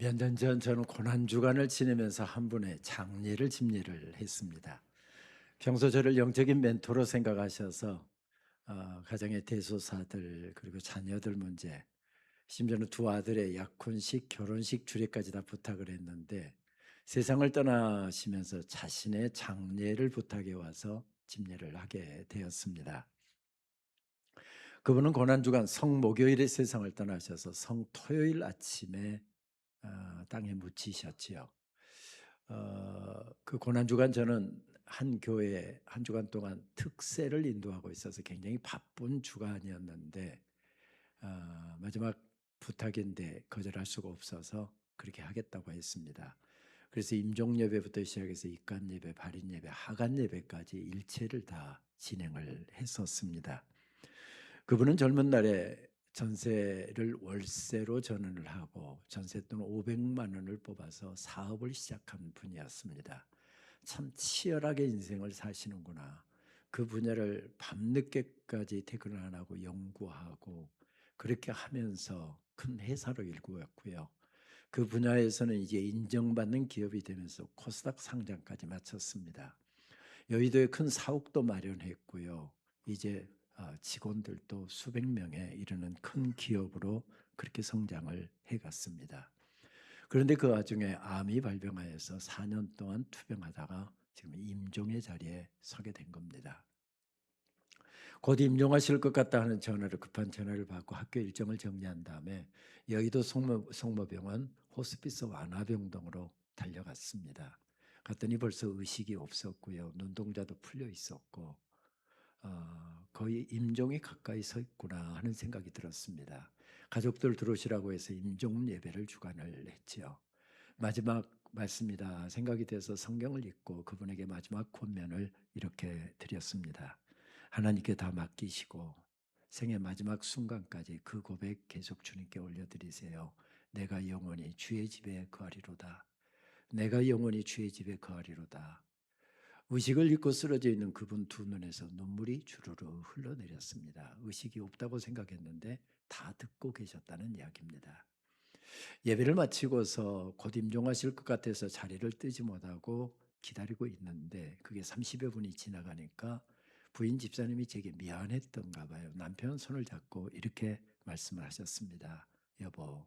몇 년 전 저는 고난주간을 지내면서 한 분의 장례를 집례를 했습니다. 평소 저를 영적인 멘토로 생각하셔서 가정의 대소사들 그리고 자녀들 문제, 심지어는 두 아들의 약혼식, 결혼식 주례까지 다 부탁을 했는데 세상을 떠나시면서 자신의 장례를 부탁해 와서 집례를 하게 되었습니다. 그분은 고난주간 성목요일에 세상을 떠나셔서 성토요일 아침에 땅에 묻히셨지요. 그 고난주간 저는 한 교회에 한 주간 동안 특세를 인도하고 있어서 굉장히 바쁜 주간이었는데 마지막 부탁인데 거절할 수가 없어서 그렇게 하겠다고 했습니다. 그래서 임종 예배부터 시작해서 입간 예배, 발인 예배, 하간 예배까지 일체를 다 진행을 했었습니다. 그분은 젊은 날에 전세를 월세로 전환을 하고 전세돈 500만 원을 뽑아서 사업을 시작한 분이었습니다. 참 치열하게 인생을 사시는구나. 그 분야를 밤늦게까지 퇴근을 안 하고 연구하고 그렇게 하면서 큰 회사로 일구었고요. 그 분야에서는 이제 인정받는 기업이 되면서 코스닥 상장까지 마쳤습니다. 여의도에 큰 사옥도 마련했고요. 이제 직원들도 수백 명에 이르는 큰 기업으로 그렇게 성장을 해갔습니다. 그런데 그 와중에 암이 발병하여서 4년 동안 투병하다가 지금 임종의 자리에 서게 된 겁니다. 곧 임종하실 것 같다 하는 전화를 급한 전화를 받고 학교 일정을 정리한 다음에 여의도 성모병원 호스피스 완화병동으로 달려갔습니다. 갔더니 벌써 의식이 없었고요. 눈동자도 풀려 있었고 거의 임종이 가까이 서 있구나 하는 생각이 들었습니다. 가족들 들어오시라고 해서 임종 예배를 주관을 했지요. 마지막 말씀이다 생각이 돼서 성경을 읽고 그분에게 마지막 권면을 이렇게 드렸습니다. 하나님께 다 맡기시고 생의 마지막 순간까지 그 고백 계속 주님께 올려드리세요. 내가 영원히 주의 집에 거하리로다. 내가 영원히 주의 집에 거하리로다. 의식을 잃고 쓰러져 있는 그분 두 눈에서 눈물이 주르르 흘러내렸습니다. 의식이 없다고 생각했는데 다 듣고 계셨다는 이야기입니다. 예배를 마치고서 곧 임종하실 것 같아서 자리를 뜨지 못하고 기다리고 있는데 그게 30여 분이 지나가니까 부인 집사님이 제게 미안했던가 봐요. 남편 손을 잡고 이렇게 말씀을 하셨습니다. 여보,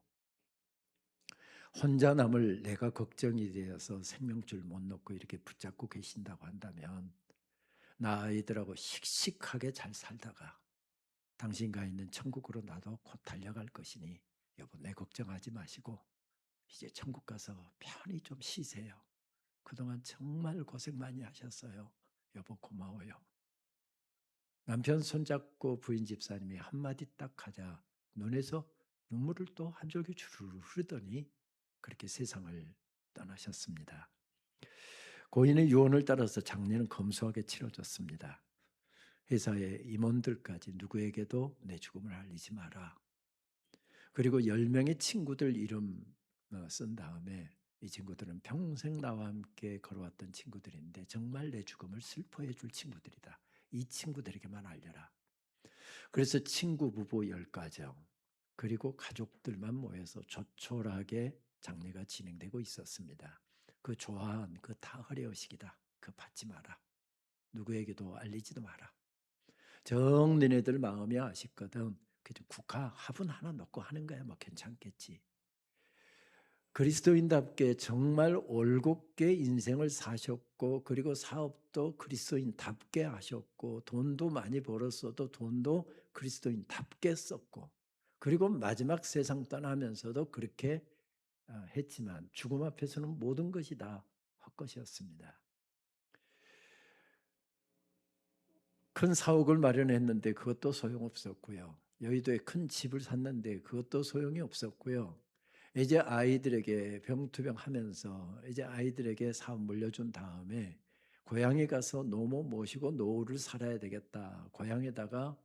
혼자 남을 내가 걱정이 되어서 생명줄 못 놓고 이렇게 붙잡고 계신다고 한다면 나 아이들하고 씩씩하게 잘 살다가 당신과 있는 천국으로 나도 곧 달려갈 것이니 여보 내 걱정하지 마시고 이제 천국 가서 편히 좀 쉬세요. 그동안 정말 고생 많이 하셨어요. 여보 고마워요. 남편 손잡고 부인 집사님이 한마디 딱 하자 눈에서 눈물을 또 한 줄기 주르르 흐르더니 그렇게 세상을 떠나셨습니다. 고인의 유언을 따라서 장례는 검소하게 치러졌습니다. 회사의 임원들까지 누구에게도 내 죽음을 알리지 마라. 그리고 10명의 친구들 이름 쓴 다음에 이 친구들은 평생 나와 함께 걸어왔던 친구들인데 정말 내 죽음을 슬퍼해 줄 친구들이다. 이 친구들에게만 알려라. 그래서 친구 부부 10가정 그리고 가족들만 모여서 조촐하게 장례가 진행되고 있었습니다. 그 조화한 그 다 허례허식이다. 그 받지 마라. 누구에게도 알리지도 마라. 정 너네들 마음이 아쉽거든. 그저 국화 화분 하나 넣고 하는 거야 뭐 괜찮겠지. 그리스도인답게 정말 올곧게 인생을 사셨고 그리고 사업도 그리스도인답게 하셨고 돈도 많이 벌었어도 돈도 그리스도인답게 썼고 그리고 마지막 세상 떠나면서도 그렇게 했지만 죽음 앞에서는 모든 것이 다 헛것이었습니다. 큰 사옥을 마련했는데 그것도 소용없었고요. 여의도에 큰 집을 샀는데 그것도 소용이 없었고요. 이제 아이들에게 병투병하면서 이제 아이들에게 사업 물려준 다음에 고향에 가서 노모 모시고 노후를 살아야 되겠다. 고향에다가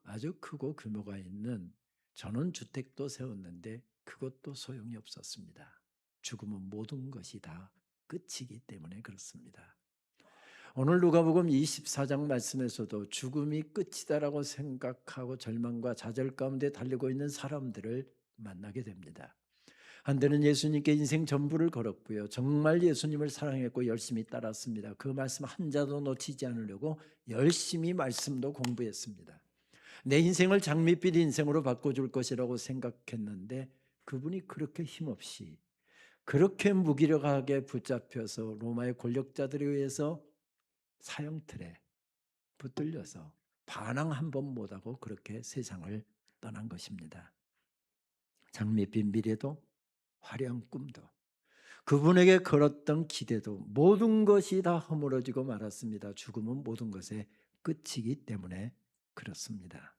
아주 크고 규모가 있는 전원주택도 세웠는데 그것도 소용이 없었습니다. 죽음은 모든 것이 다 끝이기 때문에 그렇습니다. 오늘 누가복음 24장 말씀에서도 죽음이 끝이다라고 생각하고 절망과 좌절 가운데 달리고 있는 사람들을 만나게 됩니다. 한때는 예수님께 인생 전부를 걸었고요. 정말 예수님을 사랑했고 열심히 따랐습니다. 그 말씀 한 자도 놓치지 않으려고 열심히 말씀도 공부했습니다. 내 인생을 장밋빛 인생으로 바꿔줄 것이라고 생각했는데 그분이 그렇게 힘없이 그렇게 무기력하게 붙잡혀서 로마의 권력자들에 의해서 사형틀에 붙들려서 반항 한 번 못하고 그렇게 세상을 떠난 것입니다. 장밋빛 미래도 화려한 꿈도 그분에게 걸었던 기대도 모든 것이 다 허물어지고 말았습니다. 죽음은 모든 것의 끝이기 때문에 그렇습니다.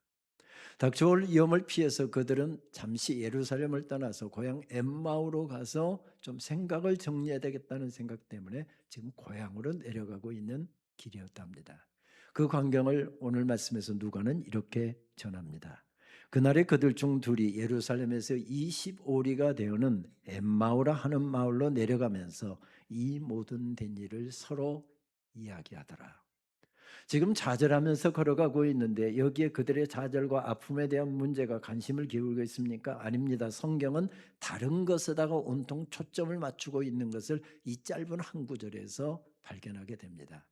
닥쳐올 위험을 피해서 그들은 잠시 예루살렘을 떠나서 고향 엠마오로 가서 좀 생각을 정리해야 되겠다는 생각 때문에 지금 고향으로 내려가고 있는 길이었답니다. 그 광경을 오늘 말씀에서 누가는 이렇게 전합니다. 그날에 그들 중 둘이 예루살렘에서 25리가 되어는 엠마오라 하는 마을로 내려가면서 이 모든 된 일을 서로 이야기하더라. 지금 좌절하면서 걸어가고 있는데 여기에 그들의 좌절과 아픔에 대한 문제가 관심을 기울고 있습니까? 아닙니다. 성경은 다른 것에다가 온통 초점을 맞추고 있는 것을 이 짧은 한 구절에서 발견하게 됩니다.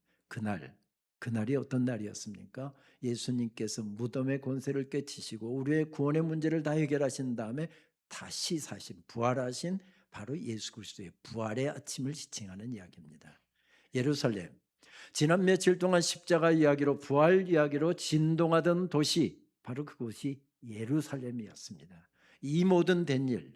그날이 어떤 날이었습니까? 예수님께서 무덤의 권세를 깨치시고 우리의 구원의 문제를 다 해결하신 다음에 다시 사신, 부활하신 바로 예수 그리스도의 부활의 아침을 지칭하는 이야기입니다. 예루살렘, 지난 며칠 동안 십자가 이야기로 부활 이야기로 진동하던 도시 바로 그곳이 예루살렘이었습니다. 이 모든 된 일,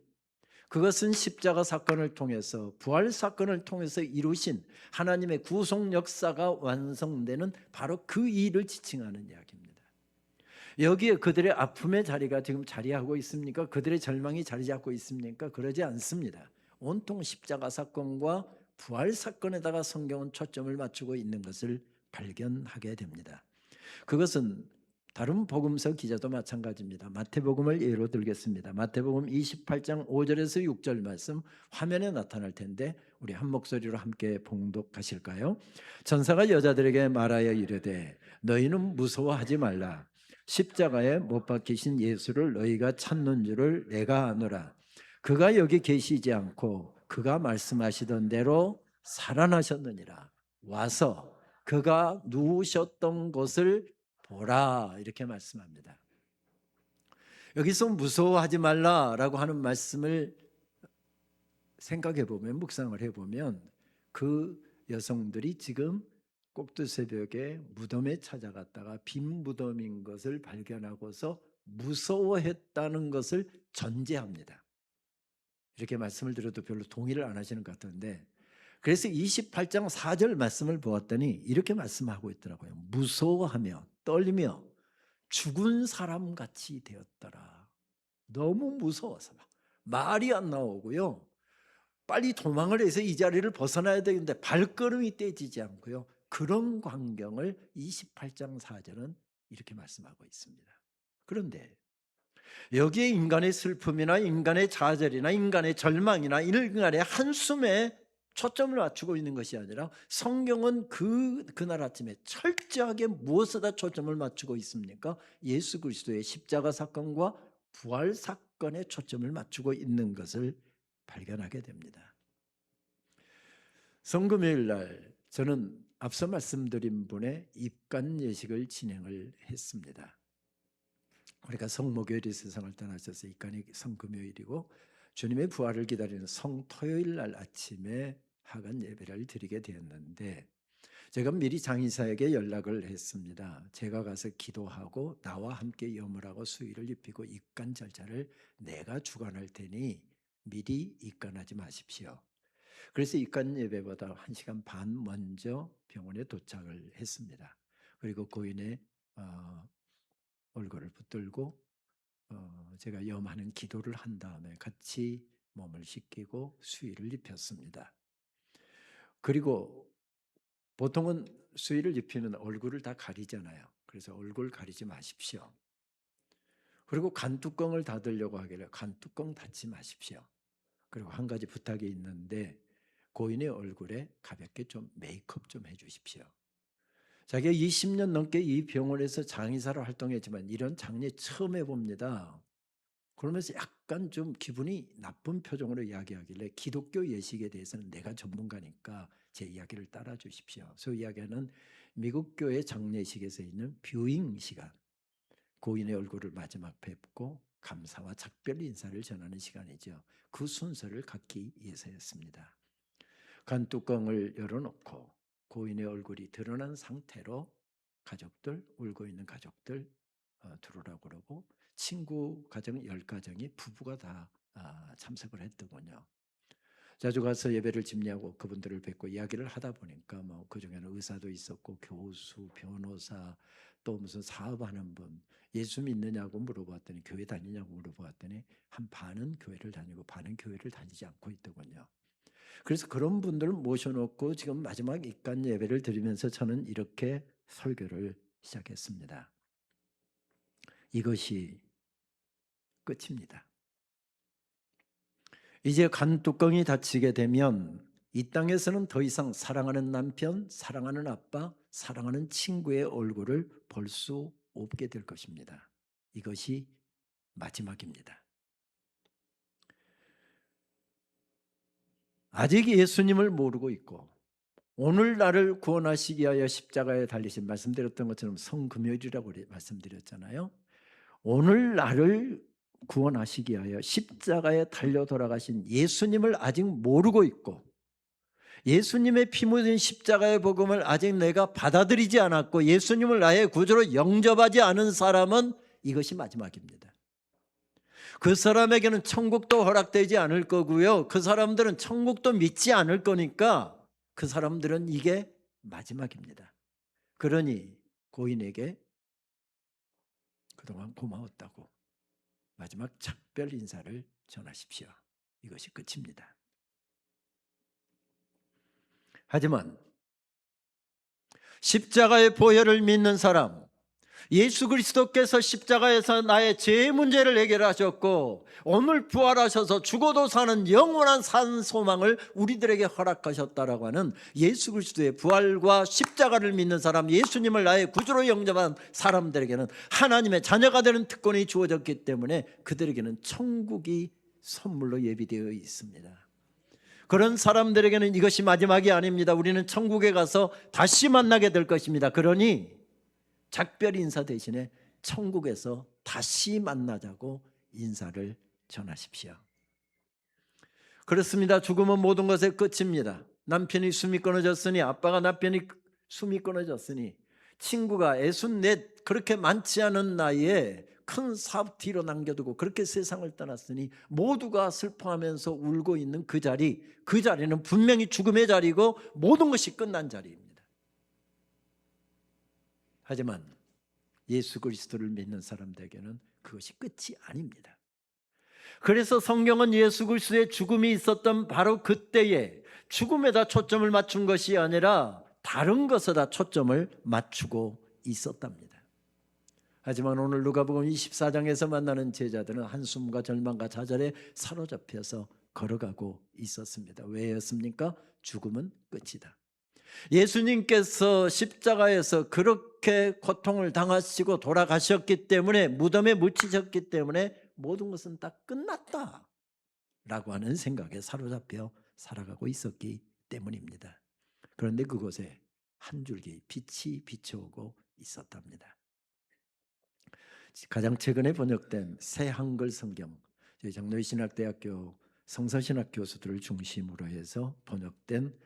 그것은 십자가 사건을 통해서 부활 사건을 통해서 이루신 하나님의 구속 역사가 완성되는 바로 그 일을 지칭하는 이야기입니다. 여기에 그들의 아픔의 자리가 지금 자리하고 있습니까? 그들의 절망이 자리 잡고 있습니까? 그러지 않습니다. 온통 십자가 사건과 부활 사건에다가 성경은 초점을 맞추고 있는 것을 발견하게 됩니다. 그것은 다른 복음서 기자도 마찬가지입니다. 마태복음을 예로 들겠습니다. 마태복음 28장 5절에서 6절 말씀 화면에 나타날 텐데 우리 한 목소리로 함께 봉독하실까요? 천사가 여자들에게 말하여 이르되 너희는 무서워하지 말라. 십자가에 못 박히신 예수를 너희가 찾는 줄을 내가 아노라. 그가 여기 계시지 않고 그가 말씀하시던 대로 살아나셨느니라. 와서 그가 누우셨던 곳을 보라, 이렇게 말씀합니다. 여기서 무서워하지 말라라고 하는 말씀을 생각해 보면, 묵상을 해보면 그 여성들이 지금 꼭두새벽에 무덤에 찾아갔다가 빈 무덤인 것을 발견하고서 무서워했다는 것을 전제합니다. 이렇게 말씀을 드려도 별로 동의를 안 하시는 것 같은데, 그래서 28장 4절 말씀을 보았더니 이렇게 말씀하고 있더라고요. 무서워하며 떨리며 죽은 사람같이 되었더라. 너무 무서워서 말이 안 나오고요. 빨리 도망을 해서 이 자리를 벗어나야 되는데 발걸음이 떼지지 않고요. 그런 광경을 28장 4절은 이렇게 말씀하고 있습니다. 그런데 여기에 인간의 슬픔이나 인간의 좌절이나 인간의 절망이나 인간의 한숨에 초점을 맞추고 있는 것이 아니라 성경은 그날 아침에 철저하게 무엇에다 초점을 맞추고 있습니까? 예수 그리스도의 십자가 사건과 부활 사건에 초점을 맞추고 있는 것을 발견하게 됩니다. 성금요일 날 저는 앞서 말씀드린 분의 입관 예식을 진행을 했습니다. 우리가 성목요일이 세상을 떠나셔서 입관이 성금요일이고 주님의 부활을 기다리는 성토요일 날 아침에 하간 예배를 드리게 되었는데 제가 미리 장의사에게 연락을 했습니다. 제가 가서 기도하고 나와 함께 염을하고 수의를 입히고 입관 절차를 내가 주관할 테니 미리 입관하지 마십시오. 그래서 입관 예배보다 1시간 반 먼저 병원에 도착을 했습니다. 그리고 고인의 얼굴을 붙들고 제가 염하는 기도를 한 다음에 같이 몸을 씻기고 수의를 입혔습니다. 그리고 보통은 수의를 입히면 얼굴을 다 가리잖아요. 그래서 얼굴 가리지 마십시오. 그리고 간뚜껑을 닫으려고 하길래 간뚜껑 닫지 마십시오. 그리고 한 가지 부탁이 있는데 고인의 얼굴에 가볍게 좀 메이크업 좀 해주십시오. 자기가 20년 넘게 이 병원에서 장의사로 활동했지만 이런 장례 처음 해봅니다. 그러면서 약간 좀 기분이 나쁜 표정으로 이야기하길래 기독교 예식에 대해서는 내가 전문가니까 제 이야기를 따라 주십시오. 소위 이야기하는 미국 교회 장례식에서 있는 뷰잉 시간, 고인의 얼굴을 마지막 뵙고 감사와 작별 인사를 전하는 시간이죠. 그 순서를 갖기 위해서였습니다. 간 뚜껑을 열어놓고 고인의 얼굴이 드러난 상태로 가족들, 울고 있는 가족들 들어오라고 그러고 친구 가정 10가정이 부부가 다 참석을 했더군요. 자주 가서 예배를 집례하고 그분들을 뵙고 이야기를 하다 보니까 뭐 그중에는 의사도 있었고 교수, 변호사, 또 무슨 사업하는 분, 예수 믿느냐고 물어봤더니 교회 다니냐고 물어봤더니 한 반은 교회를 다니고 반은 교회를 다니지 않고 있더군요. 그래서 그런 분들을 모셔놓고 지금 마지막 입간 예배를 드리면서 저는 이렇게 설교를 시작했습니다. 이것이 끝입니다. 이제 간 뚜껑이 닫히게 되면 이 땅에서는 더 이상 사랑하는 남편, 사랑하는 아빠, 사랑하는 친구의 얼굴을 볼 수 없게 될 것입니다. 이것이 마지막입니다. 아직 예수님을 모르고 있고 오늘 나를 구원하시기 위하여 십자가에 달리신, 말씀드렸던 것처럼 성금요일이라고 말씀드렸잖아요. 오늘 나를 구원하시기 위하여 십자가에 달려 돌아가신 예수님을 아직 모르고 있고 예수님의 피 묻은 십자가의 복음을 아직 내가 받아들이지 않았고 예수님을 나의 구주로 영접하지 않은 사람은 이것이 마지막입니다. 그 사람에게는 천국도 허락되지 않을 거고요. 그 사람들은 천국도 믿지 않을 거니까 그 사람들은 이게 마지막입니다. 그러니 고인에게 그동안 고마웠다고 마지막 작별 인사를 전하십시오. 이것이 끝입니다. 하지만 십자가의 보혈을 믿는 사람, 예수 그리스도께서 십자가에서 나의 죄의 문제를 해결하셨고 오늘 부활하셔서 죽어도 사는 영원한 산 소망을 우리들에게 허락하셨다라고 하는 예수 그리스도의 부활과 십자가를 믿는 사람, 예수님을 나의 구주로 영접한 사람들에게는 하나님의 자녀가 되는 특권이 주어졌기 때문에 그들에게는 천국이 선물로 예비되어 있습니다. 그런 사람들에게는 이것이 마지막이 아닙니다. 우리는 천국에 가서 다시 만나게 될 것입니다. 그러니 작별 인사 대신에 천국에서 다시 만나자고 인사를 전하십시오. 그렇습니다. 죽음은 모든 것의 끝입니다. 남편이 숨이 끊어졌으니, 아빠가 남편이 숨이 끊어졌으니, 친구가 64 그렇게 많지 않은 나이에 큰 사업 뒤로 남겨두고 그렇게 세상을 떠났으니 모두가 슬퍼하면서 울고 있는 그 자리는 분명히 죽음의 자리고 모든 것이 끝난 자리입니다. 하지만 예수 그리스도를 믿는 사람들에게는 그것이 끝이 아닙니다. 그래서 성경은 예수 그리스도의 죽음이 있었던 바로 그때에 죽음에다 초점을 맞춘 것이 아니라 다른 것에다 초점을 맞추고 있었답니다. 하지만 오늘 누가복음 24장에서 만나는 제자들은 한숨과 절망과 좌절에 사로잡혀서 걸어가고 있었습니다. 왜였습니까? 죽음은 끝이다. 예수님께서 십자가에서 그렇게 고통을 당하시고 돌아가셨기 때문에, 무덤에 묻히셨기 때문에 모든 것은 다 끝났다 라고 하는 생각에 사로잡혀 살아가고 있었기 때문입니다. 그런데 그곳에 한 줄기 빛이 비춰오고 있었답니다. 가장 최근에 번역된 새 한글 성경, 저희 장로의 신학대학교 성서신학 교수들을 중심으로 해서 번역된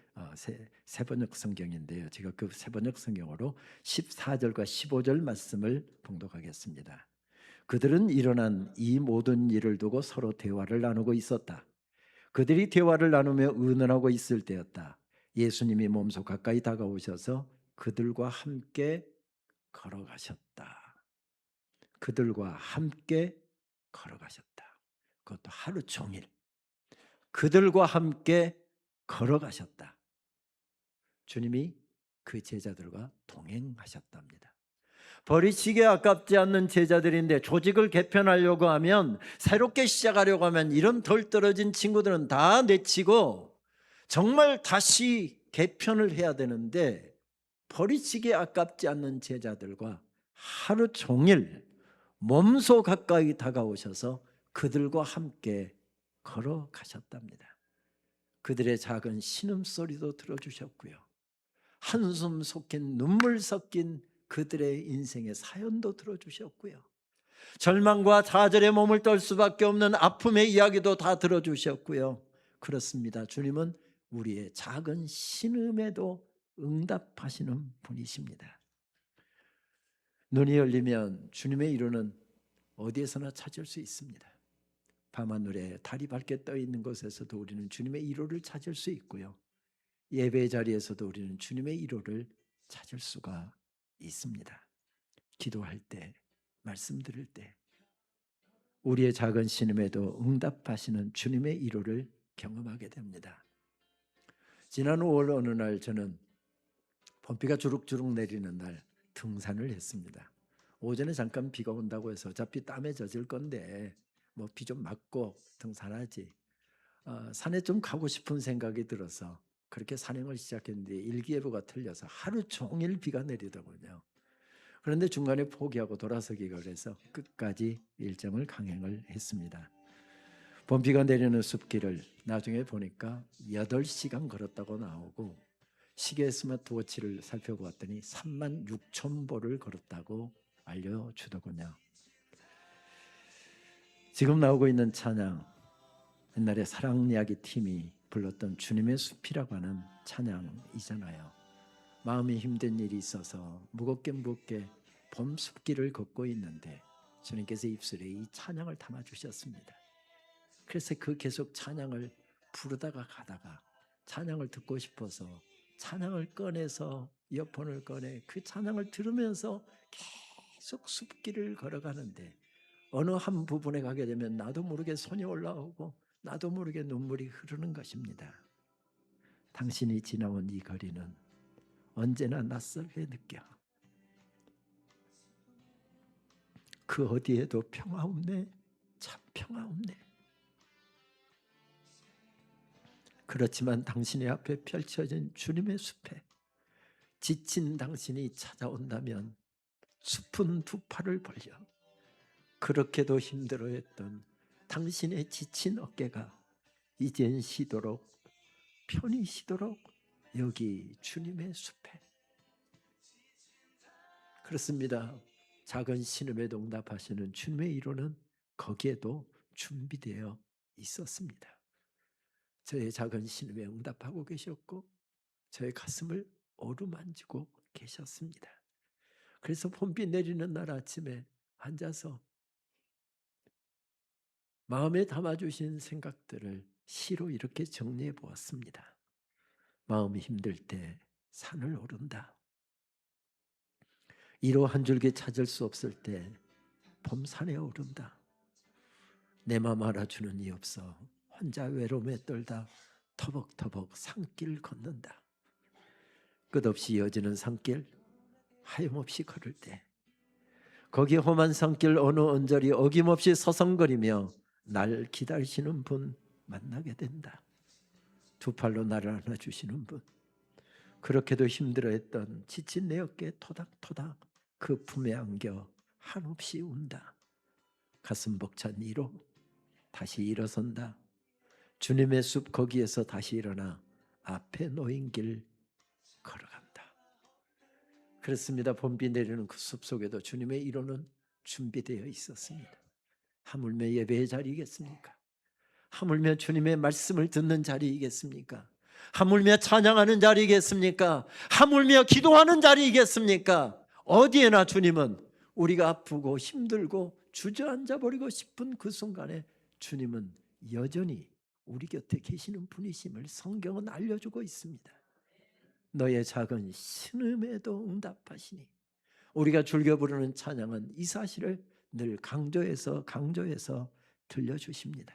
새 번역 성경인데요. 제가 그 새 번역 성경으로 14절과 15절 말씀을 봉독하겠습니다. 그들은 일어난 이 모든 일을 두고 서로 대화를 나누고 있었다. 그들이 대화를 나누며 의논하고 있을 때였다. 예수님이 몸소 가까이 다가오셔서 그들과 함께 걸어가셨다. 그들과 함께 걸어가셨다. 그것도 하루 종일 그들과 함께 걸어가셨다. 주님이 그 제자들과 동행하셨답니다. 버리시기에 아깝지 않는 제자들인데 조직을 개편하려고 하면, 새롭게 시작하려고 하면 이런 덜 떨어진 친구들은 다 내치고 정말 다시 개편을 해야 되는데 버리시기에 아깝지 않는 제자들과 하루 종일 몸소 가까이 다가오셔서 그들과 함께 걸어가셨답니다. 그들의 작은 신음소리도 들어주셨고요. 한숨 섞인 눈물 섞인 그들의 인생의 사연도 들어주셨고요. 절망과 좌절에 몸을 떨 수밖에 없는 아픔의 이야기도 다 들어주셨고요. 그렇습니다. 주님은 우리의 작은 신음에도 응답하시는 분이십니다. 눈이 열리면 주님의 이루는 어디에서나 찾을 수 있습니다. 밤하늘에 달이 밝게 떠 있는 곳에서도 우리는 주님의 이루를 찾을 수 있고요. 예배 자리에서도 우리는 주님의 이루를 찾을 수가 있습니다. 기도할 때, 말씀 들을 때 우리의 작은 신음에도 응답하시는 주님의 이루를 경험하게 됩니다. 지난 5월 어느 날 저는 봄비가 주룩주룩 내리는 날 등산을 했습니다. 오전에 잠깐 비가 온다고 해서 어차피 땀에 젖을 건데 뭐 비 좀 맞고 등산하지. 산에 좀 가고 싶은 생각이 들어서 그렇게 산행을 시작했는데 일기예보가 틀려서 하루 종일 비가 내리더군요. 그런데 중간에 포기하고 돌아서기가 그래서 끝까지 일정을 강행을 했습니다. 봄비가 내리는 숲길을 나중에 보니까 8시간 걸었다고 나오고 시계 스마트워치를 살펴보았더니 36,000보를 걸었다고 알려주더군요. 지금 나오고 있는 찬양, 옛날에 사랑이야기 팀이 불렀던 주님의 숲이라고 하는 찬양이잖아요. 마음이 힘든 일이 있어서 무겁게 봄 숲길을 걷고 있는데 주님께서 입술에 이 찬양을 담아주셨습니다. 그래서 그 계속 찬양을 부르다가 가다가 찬양을 듣고 싶어서 찬양을 꺼내서 이어폰을 꺼내 그 찬양을 들으면서 계속 숲길을 걸어가는데 어느 한 부분에 가게 되면 나도 모르게 손이 올라오고 나도 모르게 눈물이 흐르는 것입니다. 당신이 지나온 이 거리는 언제나 낯설게 느껴. 그 어디에도 평화 없네. 참 평화 없네. 그렇지만 당신의 앞에 펼쳐진 주님의 숲에 지친 당신이 찾아온다면 숲은 두 팔을 벌려 그렇게도 힘들어했던 당신의 지친 어깨가 이젠 쉬도록 편히 쉬도록 여기 주님의 숲에. 그렇습니다. 작은 신음에도 응답하시는 주님의 이루는 거기에도 준비되어 있었습니다. 저의 작은 신음에 응답하고 계셨고 저의 가슴을 어루만지고 계셨습니다. 그래서 봄비 내리는 날 아침에 앉아서 마음에 담아주신 생각들을 시로 이렇게 정리해 보았습니다. 마음이 힘들 때 산을 오른다. 이로 한 줄기 찾을 수 없을 때 봄산에 오른다. 내 맘 알아주는 이 없어 혼자 외로움에 떨다 터벅터벅 산길 걷는다. 끝없이 이어지는 산길 하염없이 걸을 때 거기 험한 산길 어느 언저리 어김없이 서성거리며 날 기다리시는 분 만나게 된다. 두 팔로 나를 안아주시는 분, 그렇게도 힘들어했던 지친 내 어깨 토닥토닥 그 품에 안겨 한없이 운다. 가슴 벅찬 이로 다시 일어선다. 주님의 숲 거기에서 다시 일어나 앞에 놓인 길 걸어간다. 그렇습니다. 봄비 내리는 그 숲 속에도 주님의 이로는 준비되어 있었습니다. 하물며 예배의 자리이겠습니까? 하물며 주님의 말씀을 듣는 자리이겠습니까? 하물며 찬양하는 자리이겠습니까? 하물며 기도하는 자리이겠습니까? 어디에나 주님은 우리가 아프고 힘들고 주저앉아 버리고 싶은 그 순간에 주님은 여전히 우리 곁에 계시는 분이심을 성경은 알려주고 있습니다. 너의 작은 신음에도 응답하시니. 우리가 즐겨 부르는 찬양은 이 사실을 늘 강조해서 들려주십니다.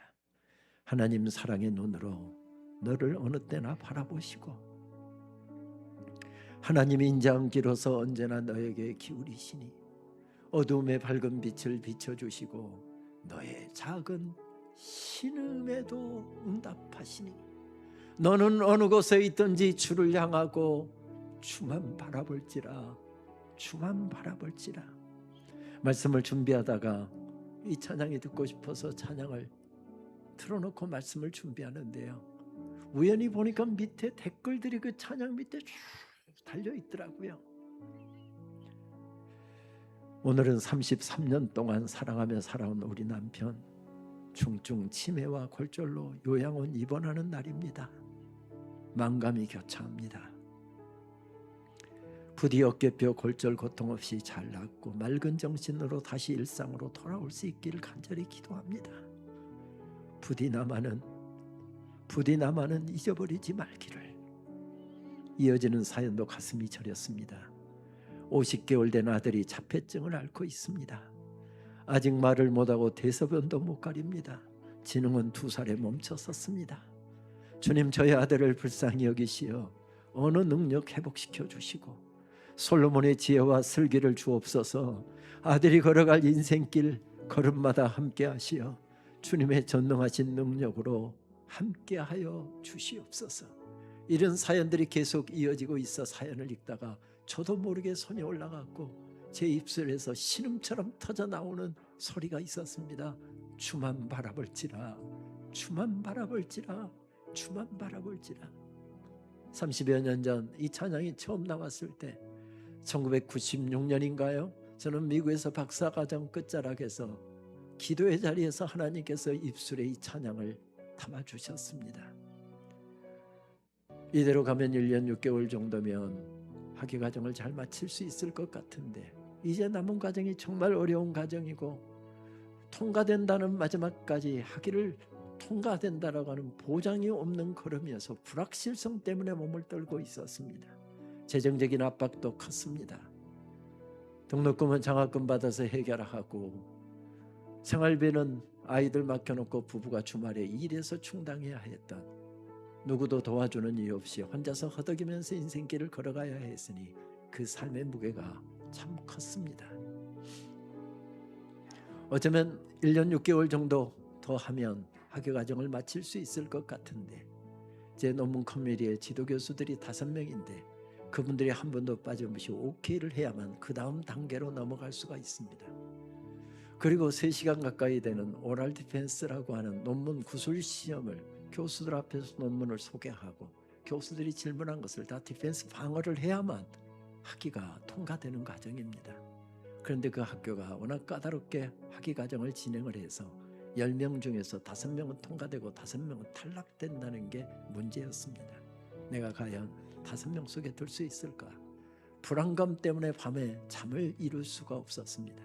하나님 사랑의 눈으로 너를 어느 때나 바라보시고 하나님의 인자함기로서 언제나 너에게 기울이시니 어두움의 밝은 빛을 비춰주시고 너의 작은 신음에도 응답하시니 너는 어느 곳에 있든지 주를 향하고 주만 바라볼지라. 말씀을 준비하다가 이 찬양이 듣고 싶어서 찬양을 틀어놓고 말씀을 준비하는데요, 우연히 보니까 밑에 댓글들이 그 찬양 밑에 쭉 달려있더라고요. 오늘은 33년 동안 사랑하며 살아온 우리 남편 중증 치매와 골절로 요양원 입원하는 날입니다. 만감이 교차합니다. 부디 어깨뼈 골절 고통 없이 잘 낫고 맑은 정신으로 다시 일상으로 돌아올 수 있기를 간절히 기도합니다. 부디 나만은 잊어버리지 말기를. 이어지는 사연도 가슴이 저렸습니다. 50개월 된 아들이 자폐증을 앓고 있습니다. 아직 말을 못하고 대소변도 못 가립니다. 지능은 2살에 멈춰섰습니다. 주님, 저희 아들을 불쌍히 여기시어 언어 능력 회복시켜 주시고 솔로몬의 지혜와 슬기를 주옵소서. 아들이 걸어갈 인생길 걸음마다 함께 하시어 주님의 전능하신 능력으로 함께하여 주시옵소서. 이런 사연들이 계속 이어지고 있어 사연을 읽다가 저도 모르게 손이 올라갔고 제 입술에서 신음처럼 터져 나오는 소리가 있었습니다. 주만 바라볼지라, 주만 바라볼지라, 주만 바라볼지라. 30여 년 전 이 찬양이 처음 나왔을 때 1996년인가요? 저는 미국에서 박사과정 끝자락에서 기도의 자리에서 하나님께서 입술에 이 찬양을 담아주셨습니다. 이대로 가면 1년 6개월 정도면 학위과정을 잘 마칠 수 있을 것 같은데 이제 남은 과정이 정말 어려운 과정이고 통과된다는 마지막까지 학위를 통과된다라고 하는 보장이 없는 걸음이어서 불확실성 때문에 몸을 떨고 있었습니다. 재정적인 압박도 컸습니다. 등록금은 장학금 받아서 해결하고 생활비는 아이들 맡겨놓고 부부가 주말에 일해서 충당해야 했던, 누구도 도와주는 이유 없이 혼자서 허덕이면서 인생길을 걸어가야 했으니 그 삶의 무게가 참 컸습니다. 어쩌면 1년 6개월 정도 더 하면 학위과정을 마칠 수 있을 것 같은데 제 논문 커뮤니티에 지도교수들이 5명인데 그분들이 한 번도 빠짐없이 OK를 해야만 그 다음 단계로 넘어갈 수가 있습니다. 그리고 3시간 가까이 되는 오랄 디펜스라고 하는 논문 구술 시험을 교수들 앞에서 논문을 소개하고 교수들이 질문한 것을 다 디펜스 방어를 해야만 학위가 통과되는 과정입니다. 그런데 그 학교가 워낙 까다롭게 학위 과정을 진행을 해서 10명 중에서 5명은 통과되고 5명은 탈락된다는 게 문제였습니다. 내가 과연 5명 속에 들 수 있을까? 불안감 때문에 밤에 잠을 이룰 수가 없었습니다.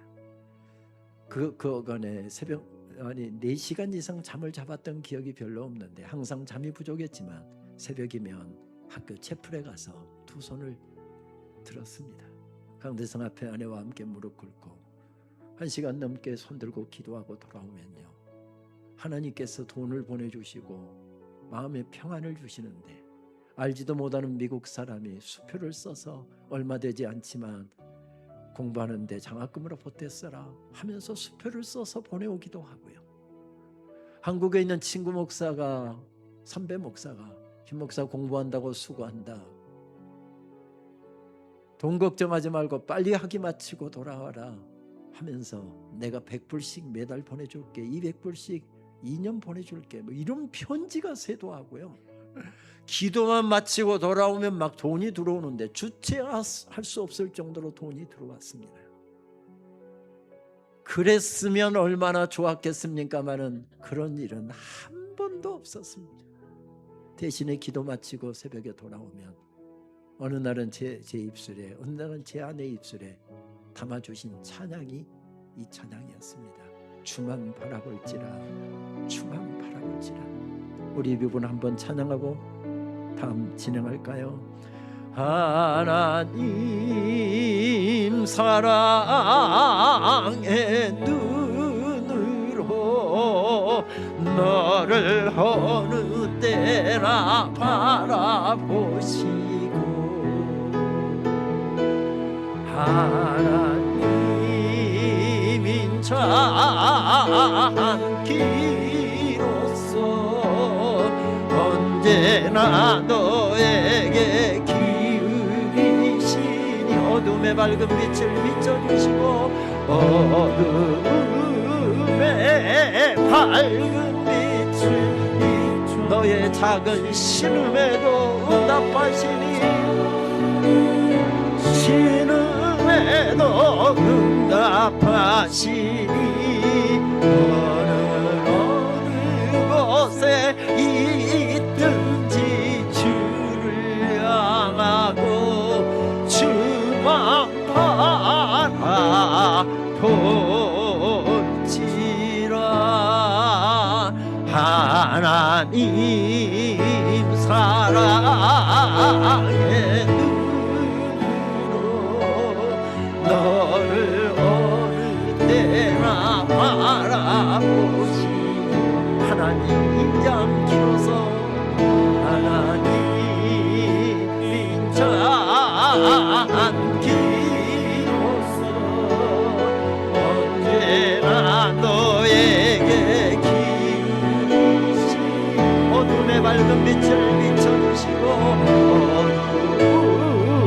그간에 4시간 이상 잠을 잡았던 기억이 별로 없는데 항상 잠이 부족했지만 새벽이면 학교 채플에 가서 2 손을 들었습니다. 강대성 앞에 아내와 함께 무릎 꿇고 1시간 넘게 손들고 기도하고 돌아오면요, 하나님께서 돈을 보내주시고 마음의 평안을 주시는데 알지도 못하는 미국 사람이 수표를 써서 얼마 되지 않지만 공부하는데 장학금으로 보탰어라 하면서 수표를 써서 보내오기도 하고요. 한국에 있는 친구 목사가, 선배 목사가 김 목사 공부한다고 수고한다, 돈 걱정하지 말고 빨리 학위 마치고 돌아와라 하면서 내가 100불씩 매달 보내줄게, 200불씩 2년 보내줄게, 뭐 이런 편지가 쇄도하고요. 기도만 마치고 돌아오면 막 돈이 들어오는데 주체할 수 없을 정도로 돈이 들어왔습니다. 그랬으면 얼마나 좋았겠습니까마는 그런 일은 한 번도 없었습니다. 대신에 기도 마치고 새벽에 돌아오면 어느 날은 제 입술에, 어느 날은 제 아내 입술에 담아주신 찬양이 이 찬양이었습니다. 주만 바라볼지라, 주만 바라볼지라. 우리 이 부분 한번 찬양하고 다음 진행할까요? 하나님 사랑의 눈으로 너를 어느 때나 바라보시고 하나님인 자 기로서 언제나 너에게 기울이시니 어둠의 밝은 빛을 비춰주시고 어둠의 어둠에 밝은 빛을 너의 작은 신음에도 응답하시니 신음에도 응답하시니 어느 곳에 있든지 주를 향하고 주만 바라볼지라. 하나님 사랑의 눈으로 너를 어느 때나 바라보시. 하나님 인자 길어서 하나님 인자 길어서 언제나 너에게 기울이시. 어둠의 밝은 빛을 비춰주시고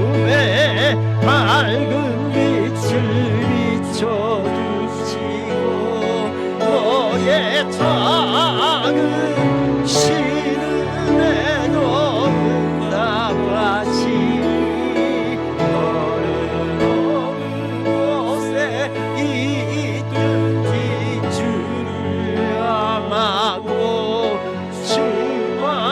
어둠의 밝은 빛을 비춰주시고 너의 작은 신음에도 응답하시니 너는 어느 곳에 있든지 주를 향하고 주만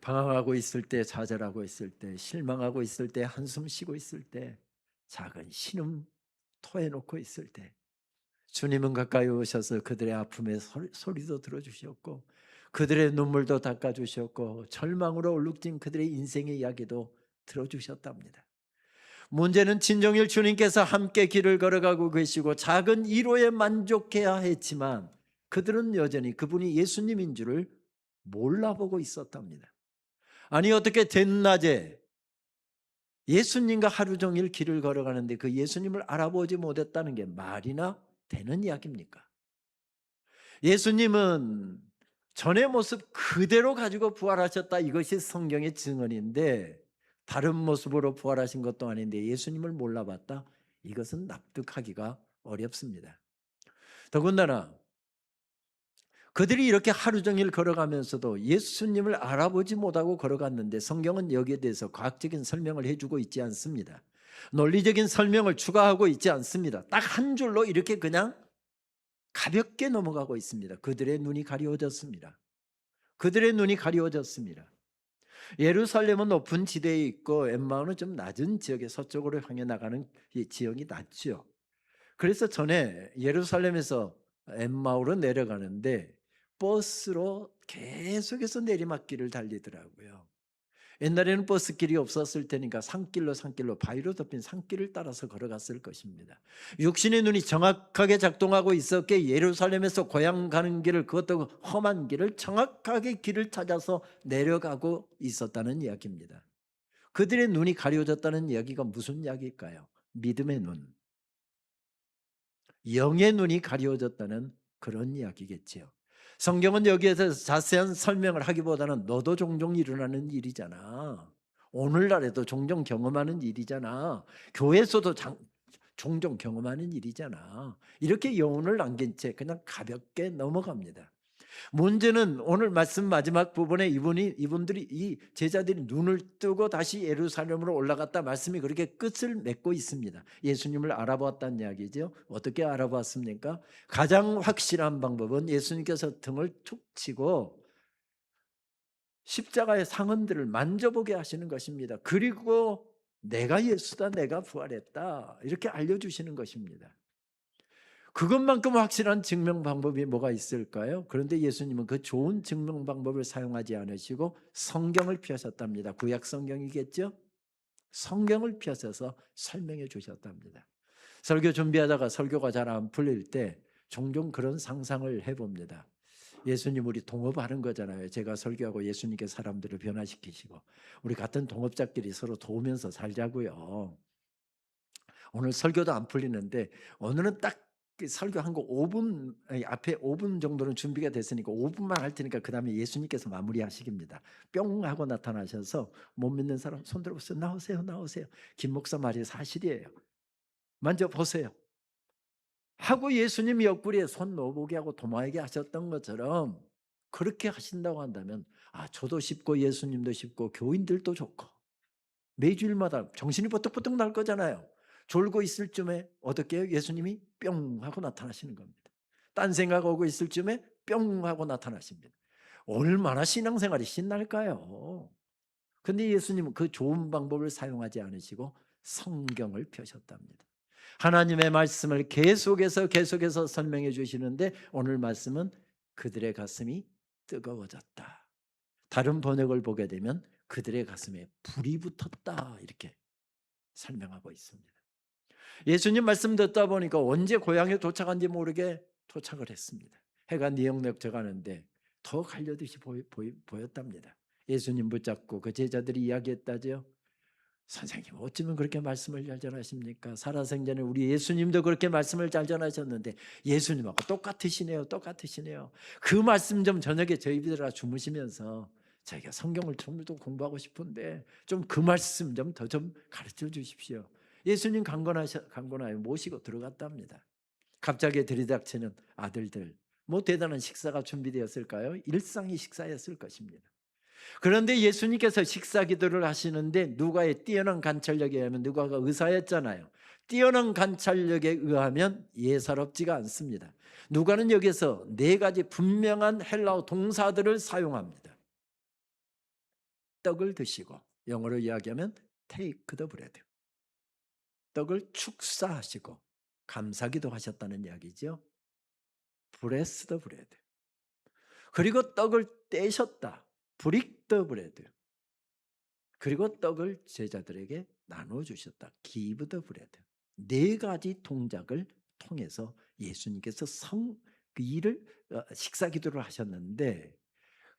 방황하고 있을 때, 좌절하고 있을 때, 실망하고 있을 때, 한숨 쉬고 있을 때, 작은 신음 토해놓고 있을 때 주님은 가까이 오셔서 그들의 아픔의 소리도 들어주셨고 그들의 눈물도 닦아주셨고 절망으로 얼룩진 그들의 인생의 이야기도 들어주셨답니다. 문제는 진정일 주님께서 함께 길을 걸어가고 계시고 작은 위로에 만족해야 했지만 그들은 여전히 그분이 예수님인 줄을 몰라보고 있었답니다. 아니 어떻게 대낮에 예수님과 하루 종일 길을 걸어가는데 그 예수님을 알아보지 못했다는 게 말이나 되는 이야기입니까? 예수님은 전의 모습 그대로 가지고 부활하셨다. 이것이 성경의 증언인데 다른 모습으로 부활하신 것도 아닌데 예수님을 몰라봤다. 이것은 납득하기가 어렵습니다. 더군다나 그들이 이렇게 하루 종일 걸어가면서도 예수님을 알아보지 못하고 걸어갔는데 성경은 여기에 대해서 과학적인 설명을 해주고 있지 않습니다. 논리적인 설명을 추가하고 있지 않습니다. 딱 한 줄로 이렇게 그냥 가볍게 넘어가고 있습니다. 그들의 눈이 가리워졌습니다. 그들의 눈이 가리워졌습니다. 예루살렘은 높은 지대에 있고 엠마오는 좀 낮은 지역에 서쪽으로 향해 나가는 지역이 낮죠. 그래서 전에 예루살렘에서 엠마오로 내려가는데 버스로 계속해서 내리막길을 달리더라고요. 옛날에는 버스길이 없었을 테니까 산길로 바위로 덮인 산길을 따라서 걸어갔을 것입니다. 육신의 눈이 정확하게 작동하고 있었기에 예루살렘에서 고향 가는 길을, 그것도 험한 길을 정확하게 길을 찾아서 내려가고 있었다는 이야기입니다. 그들의 눈이 가려졌다는 이야기가 무슨 이야기일까요? 믿음의 눈, 영의 눈이 가려졌다는 그런 이야기겠지요. 성경은 여기에서 자세한 설명을 하기보다는 너도 종종 일어나는 일이잖아. 오늘날에도 종종 경험하는 일이잖아. 교회에서도 종종 경험하는 일이잖아. 이렇게 여운을 남긴 채 그냥 가볍게 넘어갑니다. 문제는 오늘 말씀 마지막 부분에 이분들이 이 제자들이 눈을 뜨고 다시 예루살렘으로 올라갔다 말씀이 그렇게 끝을 맺고 있습니다. 예수님을 알아보았다는 이야기죠. 어떻게 알아보았습니까? 가장 확실한 방법은 예수님께서 등을 툭 치고 십자가의 상흔들을 만져보게 하시는 것입니다. 그리고 내가 예수다, 내가 부활했다 이렇게 알려주시는 것입니다. 그것만큼 확실한 증명 방법이 뭐가 있을까요? 그런데 예수님은 그 좋은 증명 방법을 사용하지 않으시고 성경을 펴셨답니다. 구약 성경이겠죠? 성경을 펴셔서 설명해 주셨답니다. 설교 준비하다가 설교가 잘 안 풀릴 때 종종 그런 상상을 해봅니다. 예수님 우리 동업하는 거잖아요. 제가 설교하고 예수님께 사람들을 변화시키시고 우리 같은 동업자끼리 서로 도우면서 살자고요. 오늘 설교도 안 풀리는데 오늘은 딱 그 설교한 거 5분 앞에 5분 정도는 준비가 됐으니까 5분만 할 테니까 그다음에 예수님께서 마무리하시깁니다. 뿅 하고 나타나셔서 못 믿는 사람 손 들어보세요. 나오세요. 나오세요. 김 목사 말이 사실이에요. 만져보세요. 하고 예수님이 옆구리에 손 넣어보게 하고 도마에게 하셨던 것처럼 그렇게 하신다고 한다면 저도 쉽고 예수님도 쉽고 교인들도 좋고 매주일마다 정신이 버떡버떡 날 거잖아요. 졸고 있을 쯤에 어떻게 해요? 예수님이 뿅 하고 나타나시는 겁니다. 딴 생각하고 있을 쯤에 뿅 하고 나타나십니다. 얼마나 신앙생활이 신날까요? 근데 예수님은 그 좋은 방법을 사용하지 않으시고 성경을 펴셨답니다. 하나님의 말씀을 계속해서 설명해 주시는데 오늘 말씀은 그들의 가슴이 뜨거워졌다. 다른 번역을 보게 되면 그들의 가슴에 불이 붙었다 이렇게 설명하고 있습니다. 예수님 말씀 듣다 보니까 언제 고향에 도착한지 모르게 도착을 했습니다. 해가 뉘역뉘역 가는데 더 갈려듯이 보였답니다. 예수님 붙잡고 그 제자들이 이야기했다죠. 선생님 어쩌면 그렇게 말씀을 잘 전하십니까? 살아생전에 우리 예수님도 그렇게 말씀을 잘 전하셨는데 예수님하고 똑같으시네요. 똑같으시네요. 그 말씀 좀 저녁에 저희들아 주무시면서 저희가 성경을 좀 더 공부하고 싶은데 좀 그 말씀 좀 더 좀 가르쳐 주십시오. 예수님 강권하여 모시고 들어갔답니다. 갑자기 들이닥치는 아들들. 뭐 대단한 식사가 준비되었을까요? 일상의 식사였을 것입니다. 그런데 예수님께서 식사 기도를 하시는데 누가의 뛰어난 관찰력에 의하면 누가가 의사였잖아요. 뛰어난 관찰력에 의하면 예사롭지가 않습니다. 누가는 여기서 4가지 분명한 헬라어 동사들을 사용합니다. 떡을 드시고 영어로 이야기하면 take the bread. 떡을 축사하시고 감사기도 하셨다는 이야기죠. bless the bread. 그리고 떡을 떼셨다. break the bread. 그리고 떡을 제자들에게 나눠주셨다. Give the bread. 4가지 동작을 통해서 예수님께서 그 일을 식사 기도를 하셨는데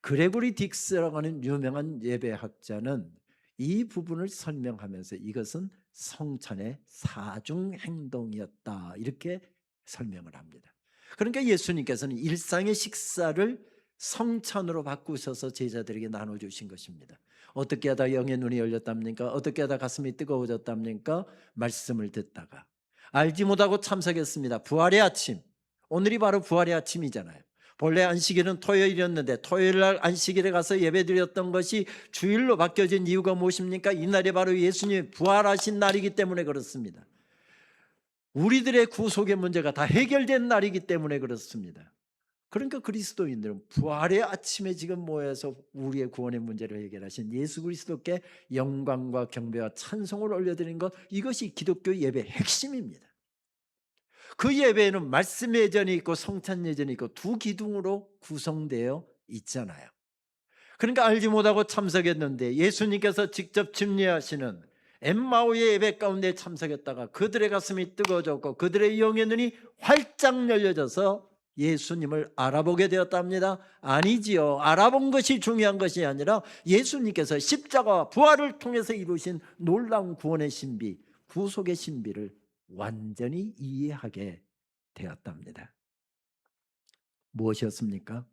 그레고리 딕스라고 하는 유명한 예배학자는 이 부분을 설명하면서 이것은 성찬의 사중 행동이었다 이렇게 설명을 합니다. 그러니까 예수님께서는 일상의 식사를 성찬으로 바꾸셔서 제자들에게 나눠주신 것입니다. 어떻게 하다 영의 눈이 열렸답니까? 어떻게 하다 가슴이 뜨거워졌답니까? 말씀을 듣다가 알지 못하고 참석했습니다. 부활의 아침. 오늘이 바로 부활의 아침이잖아요. 본래 안식일은 토요일이었는데 토요일 날 안식일에 가서 예배드렸던 것이 주일로 바뀌어진 이유가 무엇입니까? 이날이 바로 예수님이 부활하신 날이기 때문에 그렇습니다. 우리들의 구속의 문제가 다 해결된 날이기 때문에 그렇습니다. 그러니까 그리스도인들은 부활의 아침에 지금 모여서 우리의 구원의 문제를 해결하신 예수 그리스도께 영광과 경배와 찬송을 올려드리는 것, 이것이 기독교 예배의 핵심입니다. 그 예배에는 말씀 예전이 있고 성찬 예전이 있고 두 기둥으로 구성되어 있잖아요. 그러니까 알지 못하고 참석했는데 예수님께서 직접 집례하시는 엠마오의 예배 가운데 참석했다가 그들의 가슴이 뜨거워졌고 그들의 영의 눈이 활짝 열려져서 예수님을 알아보게 되었답니다. 아니지요. 알아본 것이 중요한 것이 아니라 예수님께서 십자가와 부활을 통해서 이루신 놀라운 구원의 신비, 구속의 신비를 완전히 이해하게 되었답니다. 무엇이었습니까?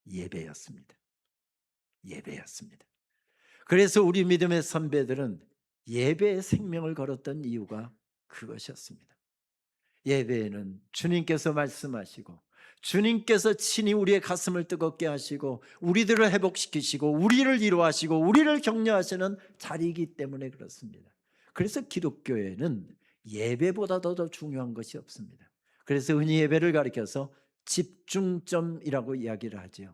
예배였습니다. 예배였습니다. 그래서 우리 믿음의 선배들은 예배에 생명을 걸었던 이유가 그것이었습니다. 예배에는 주님께서 말씀하시고 주님께서 친히 우리의 가슴을 뜨겁게 하시고 우리들을 회복시키시고 우리를 위로하시고 우리를 격려하시는 자리이기 때문에 그렇습니다. 그래서 기독교에는 예배보다 더 중요한 것이 없습니다. 그래서 흔히 예배를 가리켜서 집중점이라고 이야기를 하죠.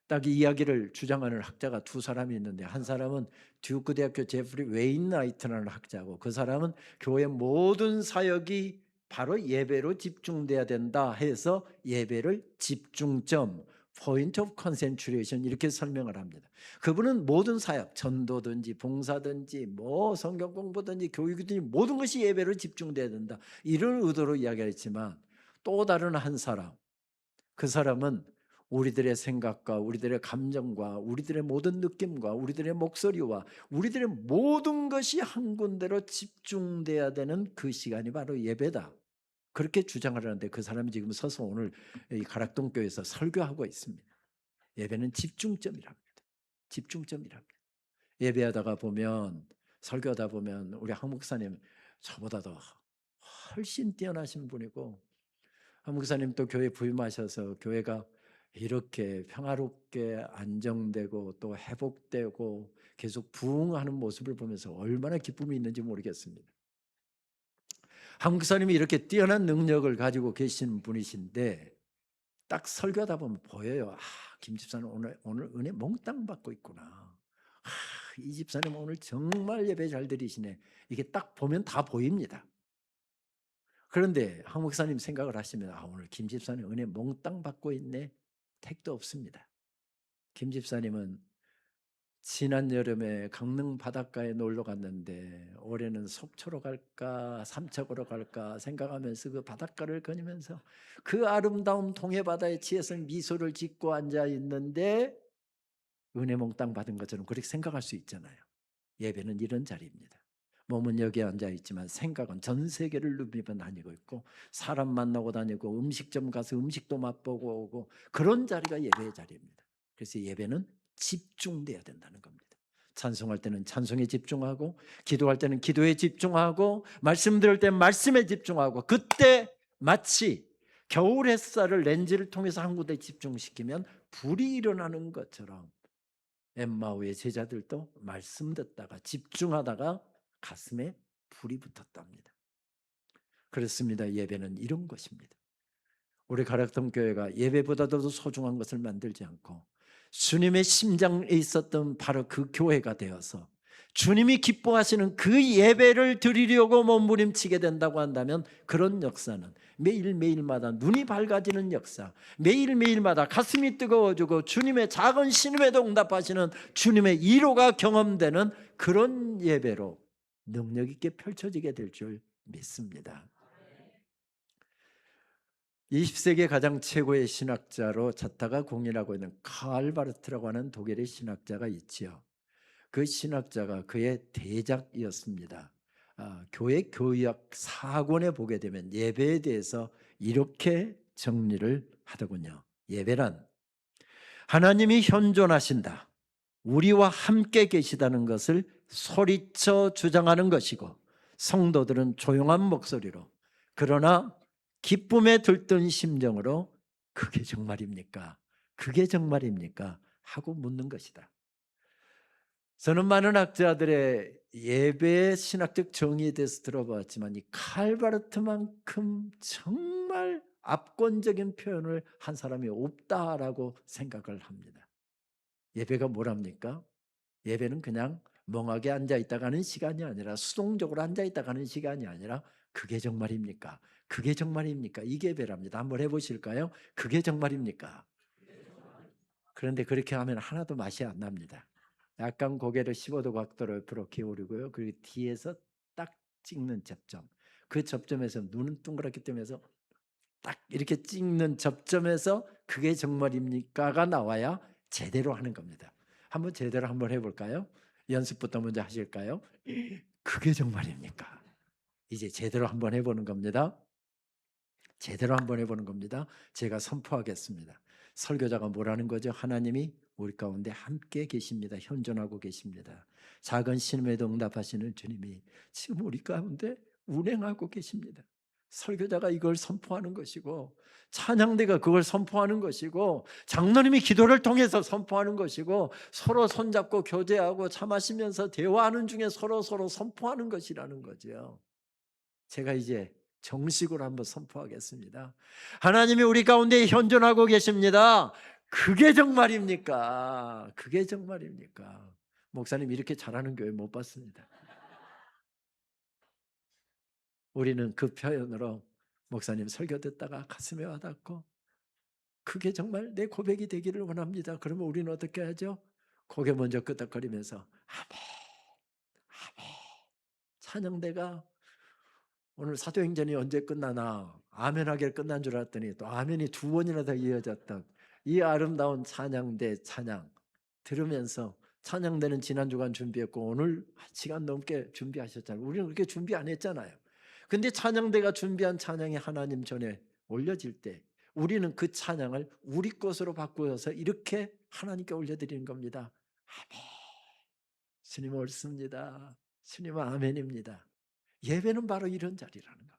딱 이 이야기를 주장하는 학자가 2사람이 있는데 한 사람은 듀크 대학교 제프리 웨인라이트라는 학자고 그 사람은 교회 모든 사역이 바로 예배로 집중돼야 된다 해서 예배를 집중점 point of concentration 이렇게 설명을 합니다. 그분은 모든 사역 전도든지 봉사든지 뭐 성경 공부든지 교육이든지 모든 것이 예배로 집중돼야 된다 이런 의도로 이야기했지만 또 다른 한 사람 그 사람은 우리들의 생각과 우리들의 감정과 우리들의 모든 느낌과 우리들의 목소리와 우리들의 모든 것이 한 군데로 집중돼야 되는 그 시간이 바로 예배다. 그렇게 주장을 하는데 그 사람이 지금 서서 오늘 이 가락동교회에서 설교하고 있습니다. 예배는 집중점이랍니다. 집중점이랍니다. 예배하다가 보면, 설교하다 보면 우리 한 목사님 저보다도 훨씬 뛰어나신 분이고, 한 목사님 또 교회 부임하셔서 교회가 이렇게 평화롭게 안정되고 또 회복되고 계속 부흥하는 모습을 보면서 얼마나 기쁨이 있는지 모르겠습니다. 한 목사님이 이렇게 뛰어난 능력을 가지고 계신 분이신데 딱 설교하다 보면 보여요. 김 집사님 오늘 은혜 몽땅 받고 있구나. 이 집사님 오늘 정말 예배 잘 드리시네. 이게 딱 보면 다 보입니다. 그런데 한 목사님 생각을 하시면 오늘 김 집사님 은혜 몽땅 받고 있네. 택도 없습니다. 김 집사님은 지난 여름에 강릉 바닷가에 놀러 갔는데 올해는 속초로 갈까 삼척으로 갈까 생각하면서 그 바닷가를 거니면서 그 아름다운 동해바다에 취해서 미소를 짓고 앉아 있는데 은혜 몽땅 받은 것처럼 그렇게 생각할 수 있잖아요. 예배는 이런 자리입니다. 몸은 여기에 앉아 있지만 생각은 전 세계를 누비며 다니고 있고 사람 만나고 다니고 음식점 가서 음식도 맛보고 오고 그런 자리가 예배의 자리입니다. 그래서 예배는 집중돼야 된다는 겁니다. 찬송할 때는 찬송에 집중하고 기도할 때는 기도에 집중하고 말씀 들을 때는 말씀에 집중하고 그때 마치 겨울 햇살을 렌즈를 통해서 한 군데 집중시키면 불이 일어나는 것처럼 엠마오의 제자들도 말씀 듣다가 집중하다가 가슴에 불이 붙었답니다. 그렇습니다. 예배는 이런 것입니다. 우리 가락동교회가 예배보다도 소중한 것을 만들지 않고 주님의 심장에 있었던 바로 그 교회가 되어서 주님이 기뻐하시는 그 예배를 드리려고 몸부림치게 된다고 한다면 그런 역사는 매일매일마다 눈이 밝아지는 역사, 매일매일마다 가슴이 뜨거워지고 주님의 작은 신음에도 응답하시는 주님의 위로가 경험되는 그런 예배로 능력 있게 펼쳐지게 될 줄 믿습니다. 20세기 가장 최고의 신학자로 자타가 공인하고 있는 칼 바르트라고 하는 독일의 신학자가 있지요. 그 신학자가 그의 대작이었습니다. 교회 교의학 4권에 보게 되면 예배에 대해서 이렇게 정리를 하더군요. 예배란 하나님이 현존하신다, 우리와 함께 계시다는 것을 소리쳐 주장하는 것이고 성도들은 조용한 목소리로 그러나 기쁨에 들뜬 심정으로 그게 정말입니까? 그게 정말입니까? 하고 묻는 것이다. 저는 많은 학자들의 예배의 신학적 정의에 대해서 들어봤지만 이 칼바르트만큼 정말 압권적인 표현을 한 사람이 없다라고 생각을 합니다. 예배가 뭐랍니까? 예배는 그냥 멍하게 앉아있다 가는 시간이 아니라 수동적으로 앉아있다 가는 시간이 아니라 그게 정말입니까? 그게 정말입니까? 이게 예배랍니다. 한번 해보실까요? 그게 정말입니까? 그런데 그렇게 하면 하나도 맛이 안 납니다. 약간 고개를 15도 각도로 옆으로 기울이고요. 그리고 뒤에서 딱 찍는 접점. 그 접점에서 눈은 동그랗기 때문에 딱 이렇게 찍는 접점에서 그게 정말입니까가 나와야 제대로 하는 겁니다. 한번 제대로 한번 해볼까요? 연습부터 먼저 하실까요? 그게 정말입니까? 이제 제대로 한번 해보는 겁니다. 제대로 한번 해보는 겁니다. 제가 선포하겠습니다. 설교자가 뭐라는 거죠? 하나님이 우리 가운데 함께 계십니다. 현존하고 계십니다. 작은 신음에도 응답하시는 주님이 지금 우리 가운데 운행하고 계십니다. 설교자가 이걸 선포하는 것이고 찬양대가 그걸 선포하는 것이고 장로님이 기도를 통해서 선포하는 것이고 서로 손잡고 교제하고 차 마시면서 대화하는 중에 서로 선포하는 것이라는 거죠. 제가 이제 정식으로 한번 선포하겠습니다. 하나님이 우리 가운데 현존하고 계십니다. 그게 정말입니까? 그게 정말입니까? 목사님 이렇게 잘하는 교회 못 봤습니다. 우리는 그 표현으로 목사님 설교 듣다가 가슴에 와닿고 그게 정말 내 고백이 되기를 원합니다. 그러면 우리는 어떻게 하죠? 고개 먼저 끄덕거리면서 아멘, 아멘. 찬양대가 오늘 사도행전이 언제 끝나나 아멘하게 끝난 줄 알았더니 또 아멘이 2번이나 더 이어졌던 이 아름다운 찬양대 찬양 들으면서 찬양대는 지난 주간 준비했고 오늘 시간 넘게 준비하셨잖아요. 우리는 그렇게 준비 안 했잖아요. 근데 찬양대가 준비한 찬양이 하나님 전에 올려질 때 우리는 그 찬양을 우리 것으로 바꾸어서 이렇게 하나님께 올려드리는 겁니다. 아멘. 주님 옳습니다. 주님 아멘입니다. 예배는 바로 이런 자리라는 겁니다.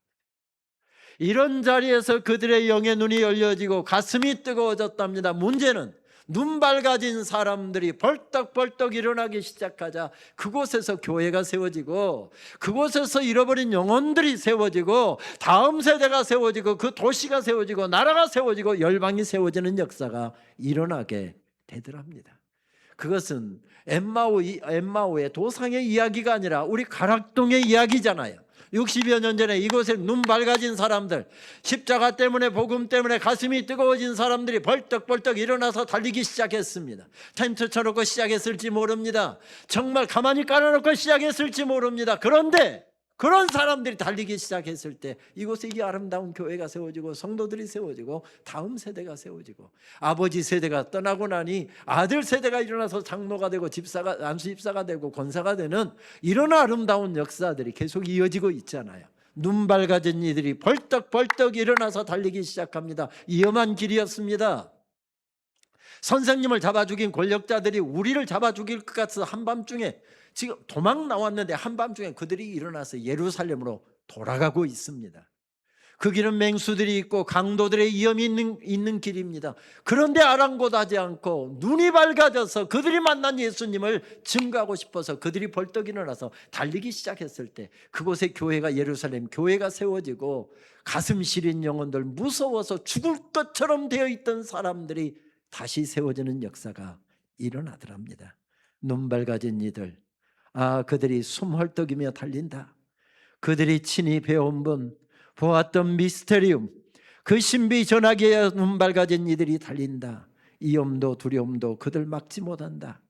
이런 자리에서 그들의 영의 눈이 열려지고 가슴이 뜨거워졌답니다. 문제는 눈 밝아진 사람들이 벌떡벌떡 일어나기 시작하자 그곳에서 교회가 세워지고 그곳에서 잃어버린 영혼들이 세워지고 다음 세대가 세워지고 그 도시가 세워지고 나라가 세워지고 열방이 세워지는 역사가 일어나게 되더랍니다. 그것은 엠마오의 도상의 이야기가 아니라 우리 가락동의 이야기잖아요. 60여 년 전에 이곳에 눈 밝아진 사람들, 십자가 때문에 복음 때문에 가슴이 뜨거워진 사람들이 벌떡벌떡 일어나서 달리기 시작했습니다. 텐트 쳐놓고 시작했을지 모릅니다. 정말 가만히 깔아놓고 시작했을지 모릅니다. 그런데 그런 사람들이 달리기 시작했을 때 이곳에 이 아름다운 교회가 세워지고 성도들이 세워지고 다음 세대가 세워지고 아버지 세대가 떠나고 나니 아들 세대가 일어나서 장로가 되고 안수집사가 되고 권사가 되는 이런 아름다운 역사들이 계속 이어지고 있잖아요. 눈 밝아진 이들이 벌떡벌떡 일어나서 달리기 시작합니다. 위험한 길이었습니다. 선생님을 잡아 죽인 권력자들이 우리를 잡아 죽일 것 같아서 한밤중에 지금 도망 나왔는데 한밤중에 그들이 일어나서 예루살렘으로 돌아가고 있습니다. 그 길은 맹수들이 있고 강도들의 위험이 있는 길입니다. 그런데 아랑곳하지 않고 눈이 밝아져서 그들이 만난 예수님을 증거하고 싶어서 그들이 벌떡 일어나서 달리기 시작했을 때 그곳에 교회가 예루살렘 교회가 세워지고 가슴 시린 영혼들 무서워서 죽을 것처럼 되어 있던 사람들이 다시 세워지는 역사가 일어나더랍니다. 눈 밝아진 이들, 그들이 숨 헐떡이며 달린다. 그들이 친히 배운 분, 보았던 미스테리움, 그 신비 전하기에 눈 밝아진 이들이 달린다. 위험도 두려움도 그들 막지 못한다.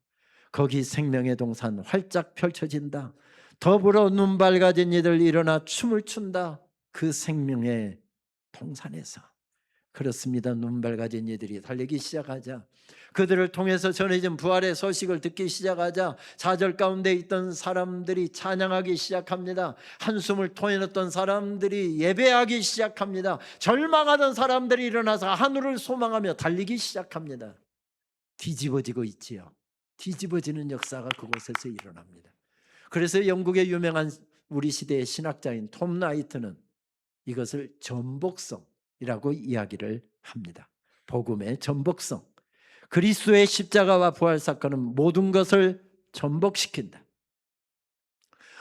거기 생명의 동산 활짝 펼쳐진다. 더불어 눈 밝아진 이들 일어나 춤을 춘다. 그 생명의 동산에서. 그렇습니다. 눈 밝아진 이들이 달리기 시작하자 그들을 통해서 전해진 부활의 소식을 듣기 시작하자 좌절 가운데 있던 사람들이 찬양하기 시작합니다. 한숨을 토해냈던 사람들이 예배하기 시작합니다. 절망하던 사람들이 일어나서 하늘을 소망하며 달리기 시작합니다. 뒤집어지고 있지요. 뒤집어지는 역사가 그곳에서 일어납니다. 그래서 영국의 유명한 우리 시대의 신학자인 톰 라이트는 이것을 전복성이라고 이야기를 합니다. 복음의 전복성. 그리스도의 십자가와 부활 사건은 모든 것을 전복시킨다.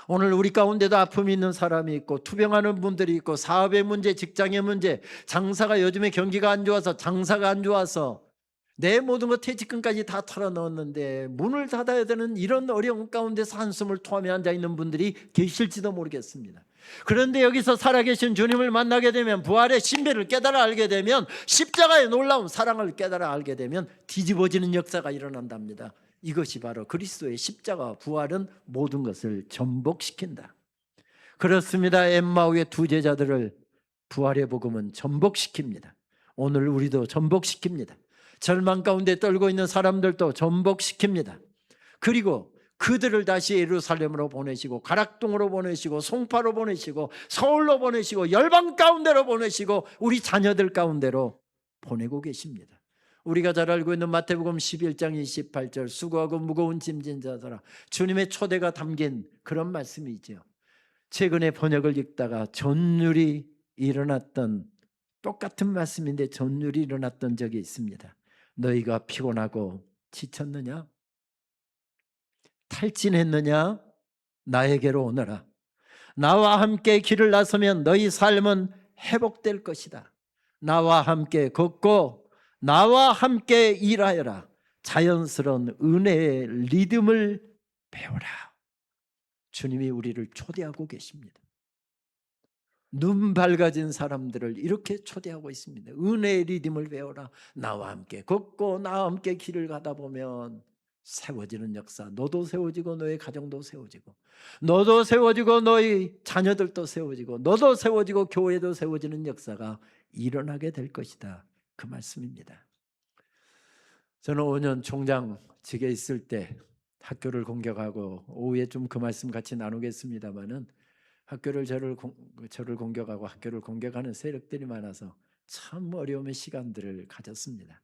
오늘 우리 가운데도 아픔이 있는 사람이 있고 투병하는 분들이 있고 사업의 문제, 직장의 문제, 장사가 요즘에 경기가 안 좋아서 장사가 안 좋아서 내 모든 것 퇴직금까지 다 털어넣었는데 문을 닫아야 되는 이런 어려움 가운데서 한숨을 토하며 앉아있는 분들이 계실지도 모르겠습니다. 그런데 여기서 살아계신 주님을 만나게 되면 부활의 신비를 깨달아 알게 되면 십자가의 놀라운 사랑을 깨달아 알게 되면 뒤집어지는 역사가 일어난답니다. 이것이 바로 그리스도의 십자가와 부활은 모든 것을 전복시킨다. 그렇습니다. 엠마오의 두 제자들을 부활의 복음은 전복시킵니다. 오늘 우리도 전복시킵니다. 절망 가운데 떨고 있는 사람들도 전복시킵니다. 그리고 그들을 다시 예루살렘으로 보내시고 가락동으로 보내시고 송파로 보내시고 서울로 보내시고 열방 가운데로 보내시고 우리 자녀들 가운데로 보내고 계십니다. 우리가 잘 알고 있는 마태복음 11장 28절 수고하고 무거운 짐진 자들아 주님의 초대가 담긴 그런 말씀이죠. 최근에 번역을 읽다가 전율이 일어났던 똑같은 말씀인데 전율이 일어났던 적이 있습니다. 너희가 피곤하고 지쳤느냐? 탈진했느냐? 나에게로 오너라. 나와 함께 길을 나서면 너희 삶은 회복될 것이다. 나와 함께 걷고 나와 함께 일하여라. 자연스러운 은혜의 리듬을 배워라. 주님이 우리를 초대하고 계십니다. 눈 밝아진 사람들을 이렇게 초대하고 있습니다. 은혜의 리듬을 배워라. 나와 함께 걷고 나와 함께 길을 가다 보면 세워지는 역사. 너도 세워지고 너의 가정도 세워지고 너도 세워지고 너희 자녀들도 세워지고 너도 세워지고 교회도 세워지는 역사가 일어나게 될 것이다. 그 말씀입니다. 저는 5년 총장직에 있을 때 학교를 공격하고 오후에 좀 그 말씀 같이 나누겠습니다마는 저를 공격하고 학교를 공격하는 세력들이 많아서 참 어려움의 시간들을 가졌습니다.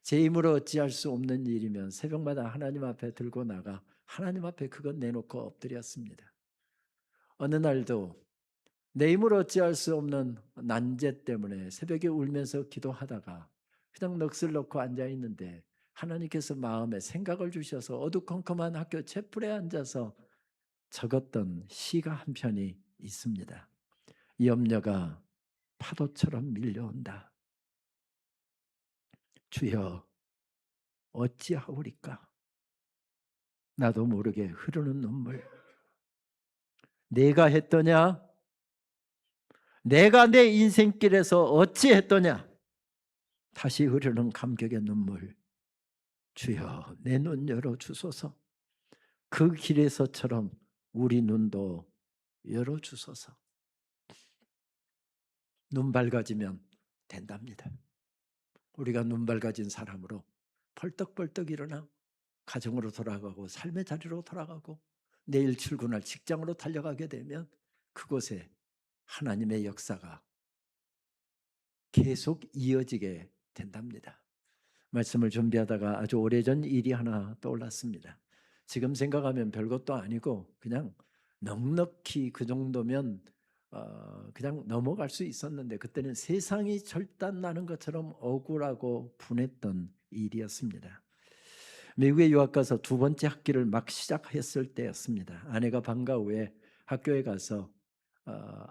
제 힘으로 어찌할 수 없는 일이면 새벽마다 하나님 앞에 들고 나가 하나님 앞에 그것 내놓고 엎드렸습니다. 어느 날도 내 힘으로 어찌할 수 없는 난제 때문에 새벽에 울면서 기도하다가 그냥 넋을 놓고 앉아 있는데 하나님께서 마음에 생각을 주셔서 어두컴컴한 학교 채플에 앉아서 적었던 시가 한 편이 있습니다. 염려가 파도처럼 밀려온다. 주여 어찌하오리까? 나도 모르게 흐르는 눈물. 내가 했더냐? 내가 내 인생길에서 어찌했더냐? 다시 흐르는 감격의 눈물. 주여 내 눈 열어주소서. 그 길에서처럼 우리 눈도 열어주소서. 눈 밝아지면 된답니다. 우리가 눈 밝아진 사람으로 벌떡벌떡 일어나 가정으로 돌아가고 삶의 자리로 돌아가고 내일 출근할 직장으로 달려가게 되면 그곳에 하나님의 역사가 계속 이어지게 된답니다. 말씀을 준비하다가 아주 오래전 일이 하나 떠올랐습니다. 지금 생각하면 별것도 아니고 그냥 넉넉히 그 정도면 그냥 넘어갈 수 있었는데 그때는 세상이 절단나는 것처럼 억울하고 분했던 일이었습니다. 미국에 유학 가서 두 번째 학기를 막 시작했을 때였습니다. 아내가 방과 후에 학교에 가서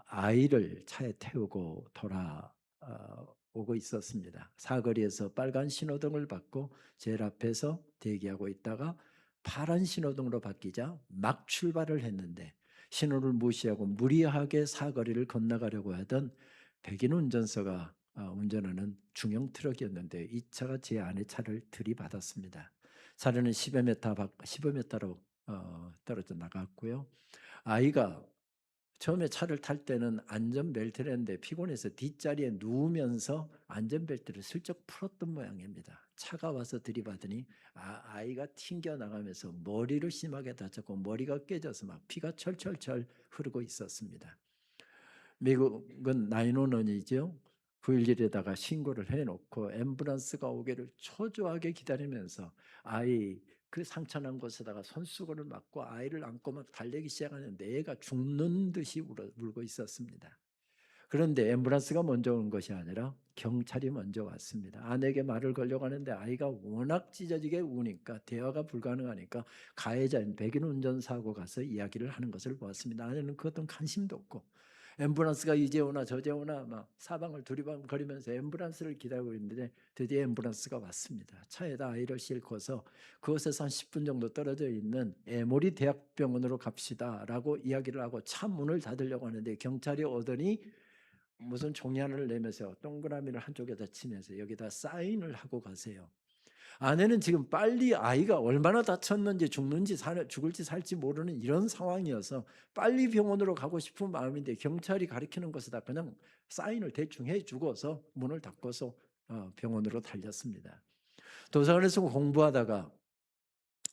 아이를 차에 태우고 돌아오고 있었습니다. 사거리에서 빨간 신호등을 받고 제일 앞에서 대기하고 있다가 파란 신호등으로 바뀌자 막 출발을 했는데 신호를 무시하고 무리하게 사거리를 건너가려고 하던 백인 운전사가 운전하는 중형 트럭이었는데 이 차가 제 아내 차를 들이받았습니다. 차량은 10여미터로 떨어져 나갔고요. 아이가 처음에 차를 탈 때는 안전벨트를 했는데 피곤해서 뒷자리에 누우면서 안전벨트를 슬쩍 풀었던 모양입니다. 차가 와서 들이받으니 아이가 튕겨나가면서 머리를 심하게 다쳤고 머리가 깨져서 막 피가 철철철 흐르고 있었습니다. 미국은 911이죠. 911에다가 신고를 해놓고 앰뷸런스가 오기를 초조하게 기다리면서 아이 그 상처난 곳에다가 손수건을 맞고 아이를 안고 막 달리기 시작하는데 애가 죽는 듯이 울고 있었습니다. 그런데 앰뷸런스가 먼저 온 것이 아니라 경찰이 먼저 왔습니다. 아내에게 말을 걸려고 하는데 아이가 워낙 찢어지게 우니까 대화가 불가능하니까 가해자인 백인 운전사하고 가서 이야기를 하는 것을 보았습니다. 아내는 그것도 관심도 없고 앰뷸런스가 이제 오나 저제 오나 막 사방을 두리번거리면서 앰뷸런스를 기다리고 있는데 드디어 앰뷸런스가 왔습니다. 차에다 아이를 싣고서 그곳에서 한 10분 정도 떨어져 있는 에모리 대학병원으로 갑시다라고 이야기를 하고 차 문을 닫으려고 하는데 경찰이 오더니 무슨 종이 하나를 내면서 동그라미를 한쪽에다 치면서 여기다 사인을 하고 가세요. 아내는 지금 빨리 아이가 얼마나 다쳤는지 죽을지 살지 모르는 이런 상황이어서 빨리 병원으로 가고 싶은 마음인데 경찰이 가리키는 것에다 그냥 사인을 대충 해주고서 문을 닫고서 병원으로 달렸습니다. 도서관에서 공부하다가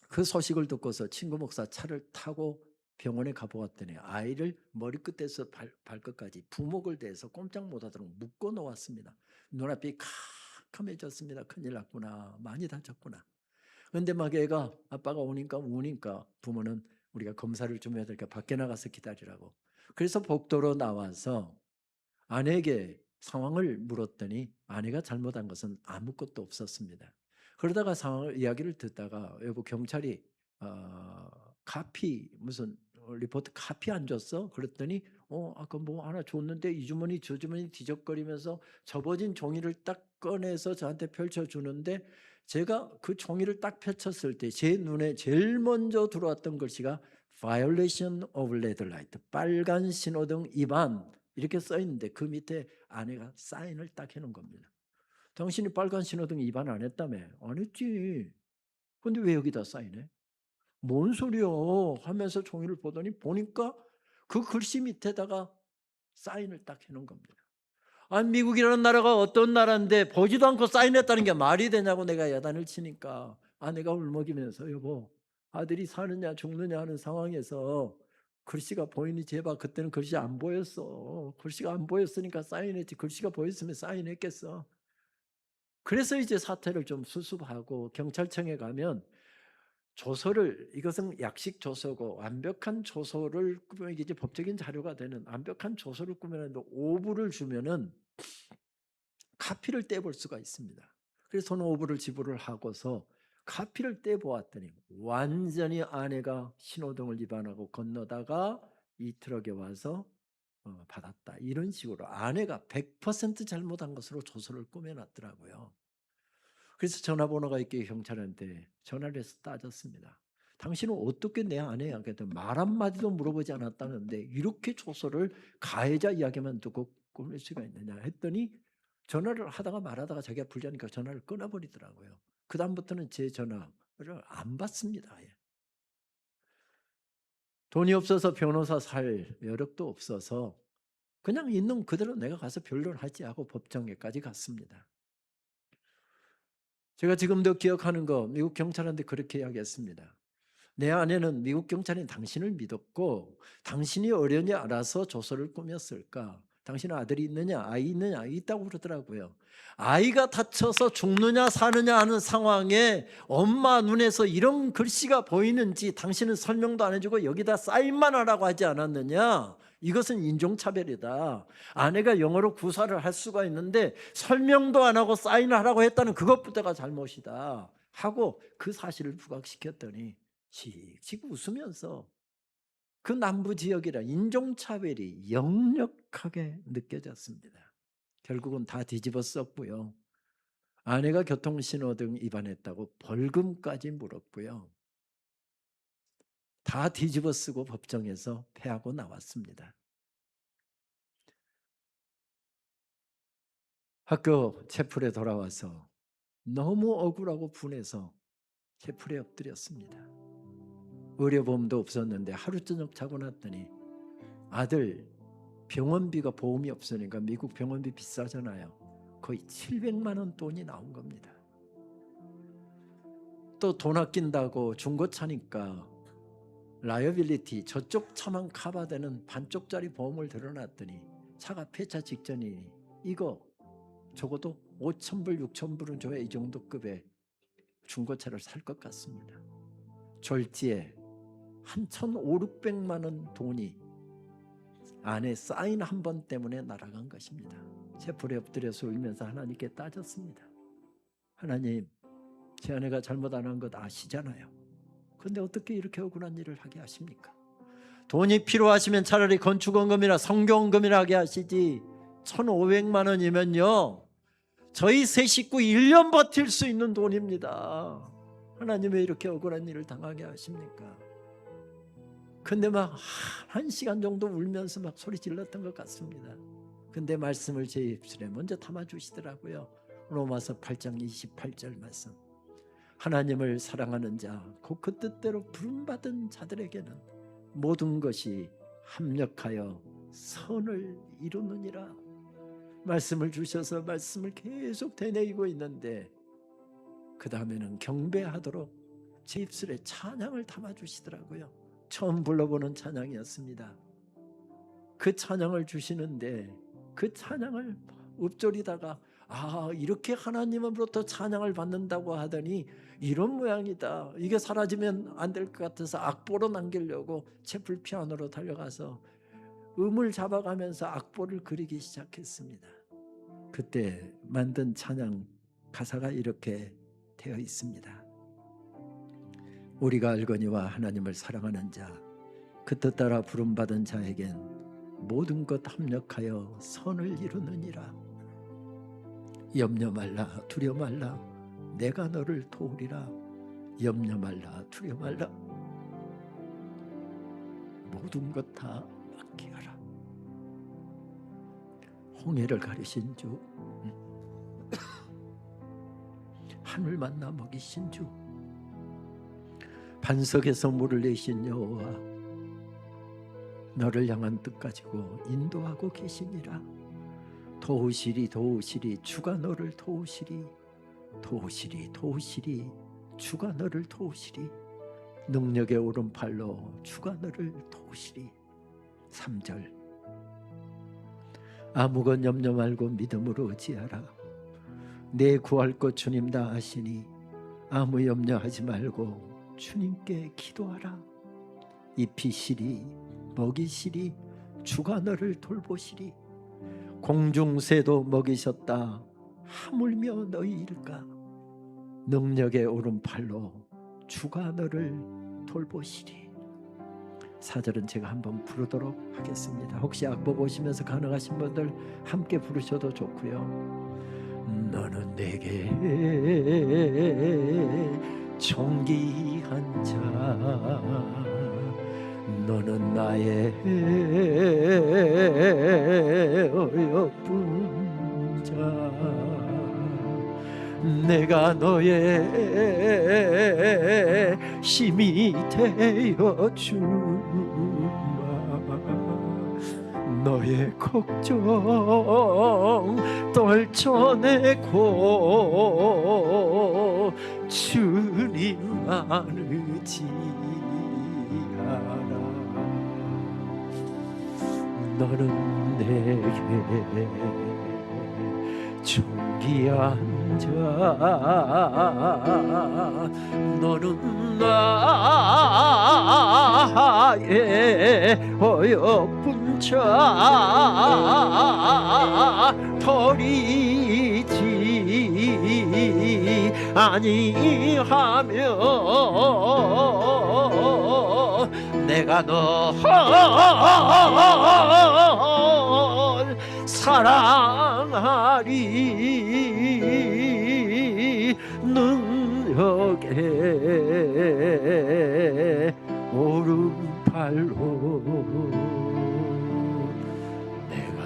그 소식을 듣고서 친구 목사 차를 타고 병원에 가보았더니 아이를 머리끝에서 발끝까지 부목을 대서 꼼짝 못하도록 묶어 놓았습니다. 눈앞이 캄캄해졌습니다. 큰일 났구나. 많이 다쳤구나. 그런데 막 애가 아빠가 오니까 우니까 부모는 우리가 검사를 좀 해야 되니까 밖에 나가서 기다리라고. 그래서 복도로 나와서 아내에게 상황을 물었더니 아내가 잘못한 것은 아무것도 없었습니다. 그러다가 이야기를 듣다가 여보 경찰이 카피 무슨 리포트 카피 안 줬어? 그랬더니 아까 뭐 하나 줬는데 이 주머니 저 주머니 뒤적거리면서 접어진 종이를 딱 꺼내서 저한테 펼쳐주는데 제가 그 종이를 딱 펼쳤을 때 제 눈에 제일 먼저 들어왔던 글씨가 Violation of Red Light, 빨간 신호등 위반 이렇게 써 있는데 그 밑에 아내가 사인을 딱 해놓은 겁니다. 당신이 빨간 신호등 위반 안 했다며? 안 했지. 근데 왜 여기다 사인해? 뭔 소리요? 하면서 종이를 보니까 그 글씨 밑에다가 사인을 딱 해놓은 겁니다. 아니 미국이라는 나라가 어떤 나라인데 보지도 않고 사인했다는 게 말이 되냐고 내가 야단을 치니까 아내가 울먹이면서 여보 아들이 사느냐 죽느냐 하는 상황에서 글씨가 보이는지 해봐. 그때는 글씨 안 보였어. 글씨가 안 보였으니까 사인했지. 글씨가 보였으면 사인했겠어. 그래서 이제 사태를 좀 수습하고 경찰청에 가면 조서를, 이것은 약식 조서고 완벽한 조서를 꾸며, 이게 이제 법적인 자료가 되는 완벽한 조서를 꾸며는데 오부를 주면은 카피를 떼볼 수가 있습니다. 그래서 저는 오부를 지불을 하고서 카피를 떼보았더니 완전히 아내가 신호등을 위반하고 건너다가 이 트럭에 와서 받았다. 이런 식으로 아내가 100% 잘못한 것으로 조서를 꾸며놨더라고요. 그래서 전화번호가 있게 경찰한테 전화를 해서 따졌습니다. 당신은 어떻게 내 아내에게 말 한마디도 물어보지 않았다는데 이렇게 조서를 가해자 이야기만 듣고 꾸밀 수가 있느냐 했더니 전화를 하다가 말하다가 자기가 불리하니까 전화를 끊어버리더라고요. 그 다음부터는 제 전화를 안 받습니다. 돈이 없어서 변호사 살 여력도 없어서 그냥 있는 그대로 내가 가서 변론하지 하고 법정에까지 갔습니다. 제가 지금도 기억하는 거, 미국 경찰한테 그렇게 이야기했습니다. 내 아내는 미국 경찰이 당신을 믿었고 당신이 어련히 알아서 조서를 꾸몄을까? 당신은 아들이 있느냐? 아이 있느냐? 있다고 그러더라고요. 아이가 다쳐서 죽느냐 사느냐 하는 상황에 엄마 눈에서 이런 글씨가 보이는지 당신은 설명도 안 해주고 여기다 사인만 하라고 하지 않았느냐? 이것은 인종차별이다. 아내가 영어로 구사를 할 수가 있는데 설명도 안 하고 사인을 하라고 했다는 그것부터가 잘못이다 하고 그 사실을 부각시켰더니 씩씩 웃으면서 그 남부 지역이라 인종차별이 역력하게 느껴졌습니다. 결국은 다 뒤집어 썼고요. 아내가 교통신호등 위반했다고 벌금까지 물었고요. 다 뒤집어 쓰고 법정에서 패하고 나왔습니다. 학교 채플에 돌아와서 너무 억울하고 분해서 채플에 엎드렸습니다. 의료보험도 없었는데 하루 저녁 자고 났더니 아들 병원비가 보험이 없으니까 미국 병원비 비싸잖아요. 거의 700만 원 돈이 나온 겁니다. 또 돈 아낀다고 중고차니까 라이어빌리티 저쪽 차만 커버되는 반쪽짜리 보험을 들어놨더니 차가 폐차 직전이니 이거 적어도 5,000불 6,000불은 줘야 이 정도 급의 중고차를 살 것 같습니다. 졸지에 한 1,500~600만 원 돈이 아내 사인 한 번 때문에 날아간 것입니다. 채플에 엎드려서 울면서 하나님께 따졌습니다. 하나님, 제 아내가 잘못 안 한 것 아시잖아요. 그런데 어떻게 이렇게 억울한 일을 하게 하십니까? 돈이 필요하시면 차라리 건축원금이나 성교원금이나 하게 하시지 1,500만 원이면요 저희 세 식구 1년 버틸 수 있는 돈입니다. 하나님 왜 이렇게 억울한 일을 당하게 하십니까? 근데 막 1시간 정도 울면서 막 소리 질렀던 것 같습니다. 근데 말씀을 제 입술에 먼저 담아주시더라고요. 로마서 8장 28절 말씀. 하나님을 사랑하는 자, 곧 그 뜻대로 부름받은 자들에게는 모든 것이 합력하여 선을 이루느니라. 말씀을 주셔서 말씀을 계속 되뇌이고 있는데 그 다음에는 경배하도록 제 입술에 찬양을 담아주시더라고요. 처음 불러보는 찬양이었습니다. 그 찬양을 주시는데 그 찬양을 읊조리다가 이렇게 하나님으로부터 찬양을 받는다고 하더니 이런 모양이다. 이게 사라지면 안 될 것 같아서 악보로 남기려고 채플 피아노로 달려가서 음을 잡아가면서 악보를 그리기 시작했습니다. 그때 만든 찬양 가사가 이렇게 되어 있습니다. 우리가 알거니와 하나님을 사랑하는 자, 그 뜻 따라 부름받은 자에겐 모든 것 합력하여 선을 이루느니라. 염려 말라 두려 말라 내가 너를 도우리라. 염려 말라 두려 말라 모든 것 다 맡기어라. 홍해를 가르신 주, 하늘 만나 먹이신 주, 반석에서 물을 내신 여호와, 너를 향한 뜻 가지고 인도하고 계시니라. 도우시리 도우시리 주가 너를 도우시리. 도우시리 도우시리 주가 너를 도우시리. 능력의 오른팔로 주가 너를 도우시리. 3절 아무건 염려 말고 믿음으로 의지하라. 내 구할 것 주님 다 아시니 아무 염려하지 말고 주님께 기도하라. 입히시리 먹이시리 주가 너를 돌보시리. 공중새도 먹이셨다 하물며 너희일까. 능력의 오른팔로 주가 너를 돌보시리. 4절은 제가 한번 부르도록 하겠습니다. 혹시 악보 보시면서 가능하신 분들 함께 부르셔도 좋고요. 너는 내게 존귀한 자, 너는 나의 어여쁜 자, 내가 너의 힘이 되어 주마. 너의 걱정 떨쳐내고 주님만 의지하라. 너는 내게 존귀한 자, 너는 나의 어여쁜 자, 버리지 아니하며 내가 널 사랑하리. 능력의 오른팔로 내가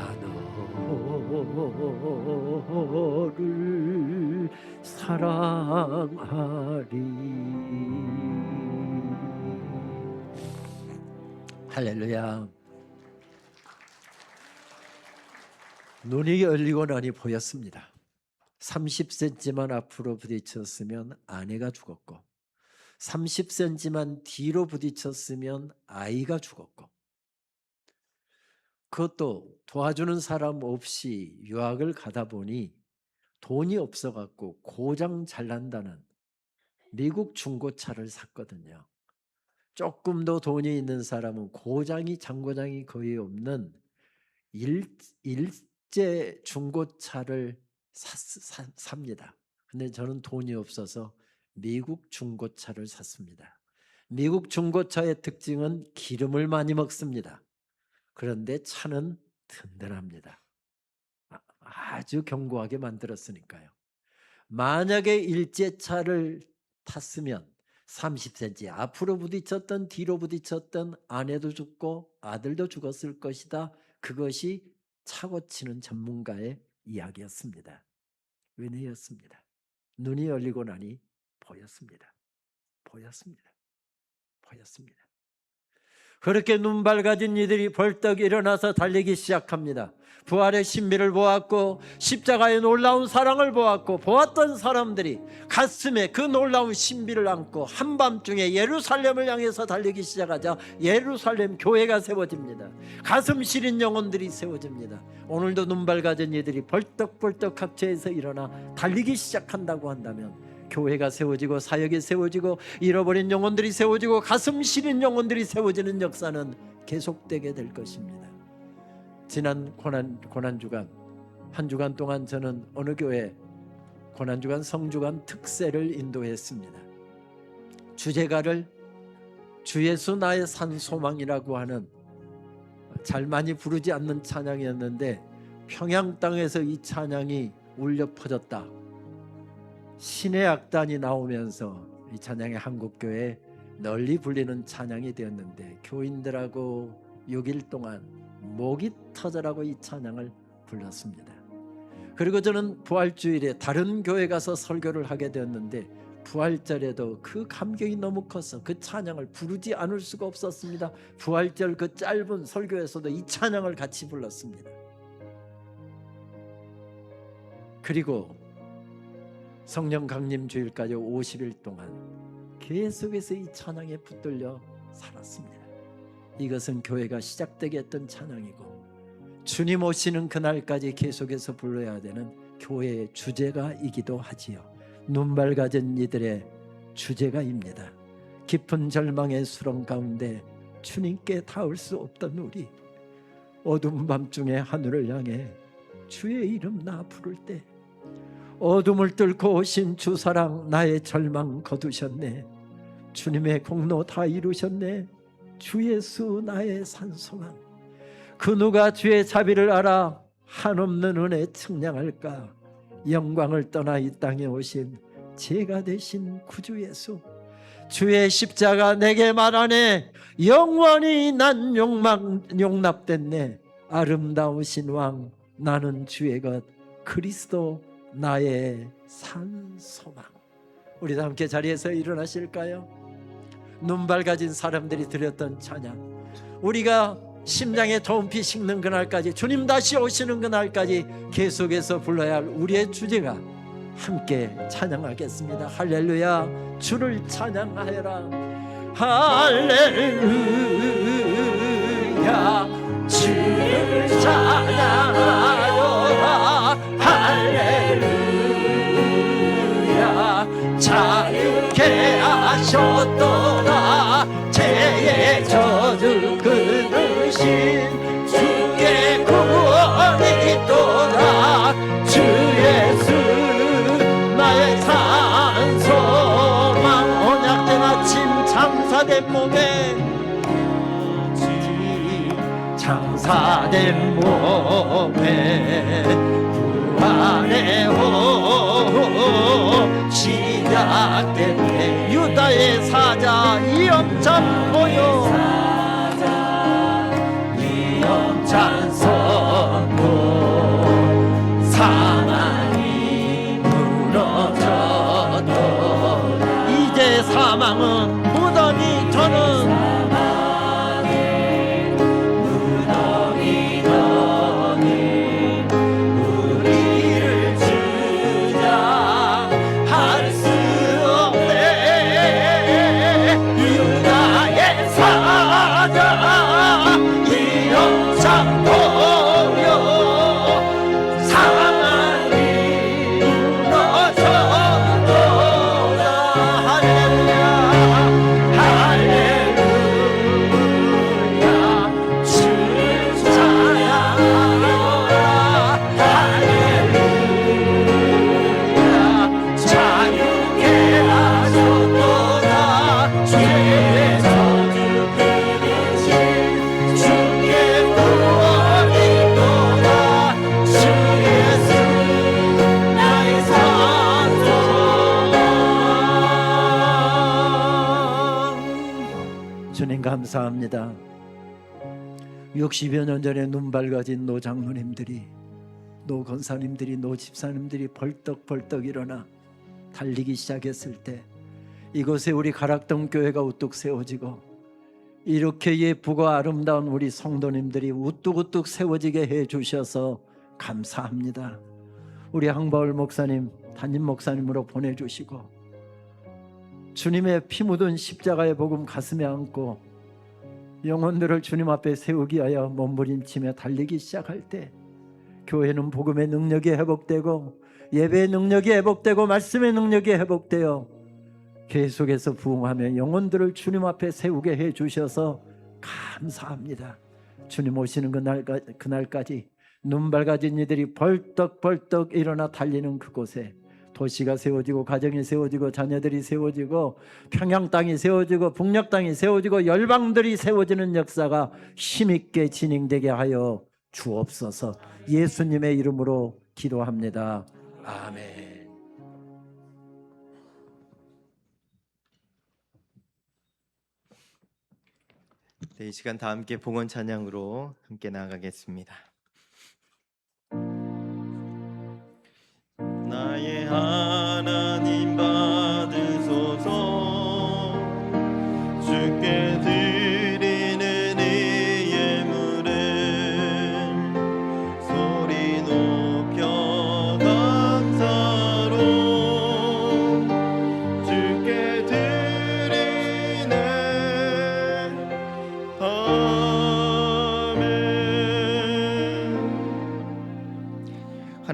너를 사랑하리. 할렐루야. 눈이 열리고 나니 보였습니다. 30cm만 앞으로 부딪혔으면 아내가 죽었고 30cm만 뒤로 부딪혔으면 아이가 죽었고, 그것도 도와주는 사람 없이 유학을 가다 보니 돈이 없어갖고 고장 잘 난다는 미국 중고차를 샀거든요. 조금 더 돈이 있는 사람은 고장이 장고장이 거의 없는 일제 중고차를 삽니다. 근데 저는 돈이 없어서 미국 중고차를 샀습니다. 미국 중고차의 특징은 기름을 많이 먹습니다. 그런데 차는 든든합니다. 아주 견고하게 만들었으니까요. 만약에 일제차를 탔으면 30cm 앞으로 부딪혔던 뒤로 부딪혔던 아내도 죽고 아들도 죽었을 것이다. 그것이 차 고치는 전문가의 이야기였습니다. 은혜였습니다. 눈이 열리고 나니 보였습니다. 보였습니다. 그렇게 눈 밝아진 이들이 벌떡 일어나서 달리기 시작합니다. 부활의 신비를 보았고 십자가의 놀라운 사랑을 보았고, 보았던 사람들이 가슴에 그 놀라운 신비를 안고 한밤중에 예루살렘을 향해서 달리기 시작하자 예루살렘 교회가 세워집니다. 가슴 시린 영혼들이 세워집니다. 오늘도 눈 밝아진 이들이 벌떡벌떡 각처에서 일어나 달리기 시작한다고 한다면 교회가 세워지고 사역이 세워지고 잃어버린 영혼들이 세워지고 가슴 시린 영혼들이 세워지는 역사는 계속되게 될 것입니다. 지난 고난주간 한 주간 동안 저는 어느 교회 고난주간 성주간 특세를 인도했습니다. 주제가를 주 예수 나의 산 소망이라고 하는 잘 많이 부르지 않는 찬양이었는데 평양 땅에서 이 찬양이 울려 퍼졌다. 신의 악단이 나오면서 이 찬양이 한국교회에 널리 불리는 찬양이 되었는데 교인들하고 6일 동안 목이 터져라고 이 찬양을 불렀습니다. 그리고 저는 부활주일에 다른 교회 가서 설교를 하게 되었는데 부활절에도 그 감격이 너무 커서 그 찬양을 부르지 않을 수가 없었습니다. 부활절 그 짧은 설교에서도 이 찬양을 같이 불렀습니다. 그리고 성령 강림 주일까지 50일 동안 계속해서 이 찬양에 붙들려 살았습니다. 이것은 교회가 시작되게 했던 찬양이고 주님 오시는 그날까지 계속해서 불러야 되는 교회의 주제가이기도 하지요. 눈 밝아진 이들의 주제가입니다. 깊은 절망의 수렁 가운데 주님께 닿을 수 없던 우리, 어두운 밤중에 하늘을 향해 주의 이름 나 부를 때 어둠을 뚫고 오신 주사랑 나의 절망 거두셨네. 주님의 공로 다 이루셨네. 주 예수 나의 산소망. 그 누가 주의 자비를 알아 한없는 은혜 측량할까. 영광을 떠나 이 땅에 오신 제가 되신 구주 예수, 주의 십자가 내게 말하네. 영원히 난 용납됐네. 아름다우신 왕 나는 주의 것 그리스도 나의 산 소망. 우리도 함께 자리에서 일어나실까요? 눈 밝아진 사람들이 드렸던 찬양, 우리가 심장에 더운피 식는 그날까지, 주님 다시 오시는 그날까지 계속해서 불러야 할 우리의 주제가 함께 찬양하겠습니다. 할렐루야. 주를 찬양하여라. 할렐루야. 주를 찬양하여라. 할렐루야. 자유케 하셨도다. 죄의 저주 끊으신 주의 구원이 있도다. 주 예수 나의 산소망. 언약된 아침 장사된 몸에, 장사된 몸에 부활의 호흡 시작됐네. 유다의 사자 이영찬 보여, 이영찬 선고. 사망이 무너졌도 이제 사망은 무덤이 저는 감사합니다. 60여 년 전에 눈 밝아진 노 장로님들이, 노 권사님들이, 노 집사님들이 벌떡벌떡 일어나 달리기 시작했을 때 이곳에 우리 가락동 교회가 우뚝 세워지고, 이렇게 예쁘고 아름다운 우리 성도님들이 우뚝우뚝 세워지게 해주셔서 감사합니다. 우리 항바울 목사님 담임 목사님으로 보내주시고, 주님의 피 묻은 십자가의 복음 가슴에 안고 영혼들을 주님 앞에 세우기 위하여 몸부림치며 달리기 시작할 때 교회는 복음의 능력이 회복되고, 예배의 능력이 회복되고, 말씀의 능력이 회복되어 계속해서 부흥하며 영혼들을 주님 앞에 세우게 해주셔서 감사합니다. 주님 오시는 그날까지 눈 밝아진 이들이 벌떡벌떡 일어나 달리는 그곳에 도시가 세워지고, 가정이 세워지고, 자녀들이 세워지고, 평양 땅이 세워지고, 북녘 땅이 세워지고, 열방들이 세워지는 역사가 힘있게 진행되게 하여 주옵소서. 예수님의 이름으로 기도합니다. 아멘. 네, 이 시간 다 함께 봉헌 찬양으로 함께 나아가겠습니다. 나의 하나님 받으소서. 주께 드리는 이 예물은 소리 높여 감사로. 주께 드리는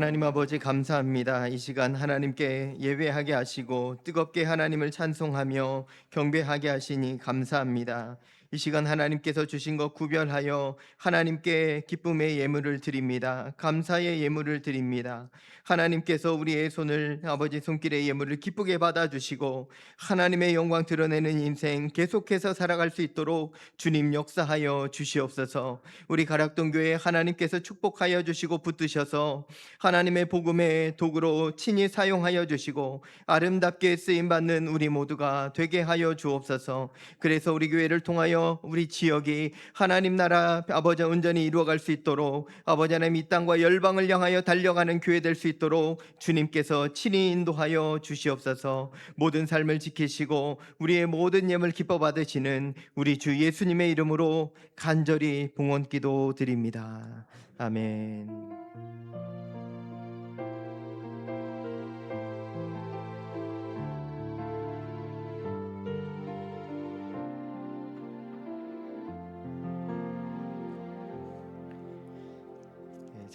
하나님 아버지 감사합니다. 이 시간 하나님께 예배하게 하시고 뜨겁게 하나님을 찬송하며 경배하게 하시니 감사합니다. 이 시간 하나님께서 주신 것 구별하여 하나님께 기쁨의 예물을 드립니다. 감사의 예물을 드립니다. 하나님께서 우리의 손을 아버지 손길의 예물을 기쁘게 받아주시고 하나님의 영광 드러내는 인생 계속해서 살아갈 수 있도록 주님 역사하여 주시옵소서. 우리 가락동교회 하나님께서 축복하여 주시고 붙드셔서 하나님의 복음의 도구로 친히 사용하여 주시고 아름답게 쓰임받는 우리 모두가 되게 하여 주옵소서. 그래서 우리 교회를 통하여 우리 지역이 하나님 나라 아버지 온전히 이루어갈 수 있도록 아버지 하나님 이 땅과 열방을 향하여 달려가는 교회 될 수 있도록 주님께서 친히 인도하여 주시옵소서. 모든 삶을 지키시고 우리의 모든 예물 기뻐 받으시는 우리 주 예수님의 이름으로 간절히 봉헌 기도 드립니다. 아멘.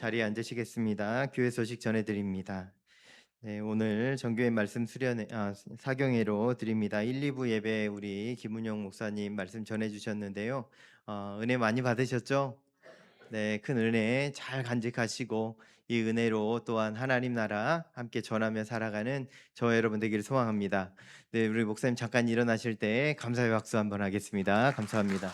자리에 앉으시겠습니다. 교회 소식 전해드립니다. 오늘 정교회 말씀 사경회로 드립니다. 1, 2부 예배 우리 김은영 목사님 말씀 전해주셨는데요. 은혜 많이 받으셨죠? 네, 큰 은혜 잘 간직하시고 이 은혜로 또한 하나님 나라 함께 전하며 살아가는 저 여러분 되기를 소망합니다. 네, 우리 목사님 잠깐 일어나실 때 감사의 박수 한번 하겠습니다. 감사합니다.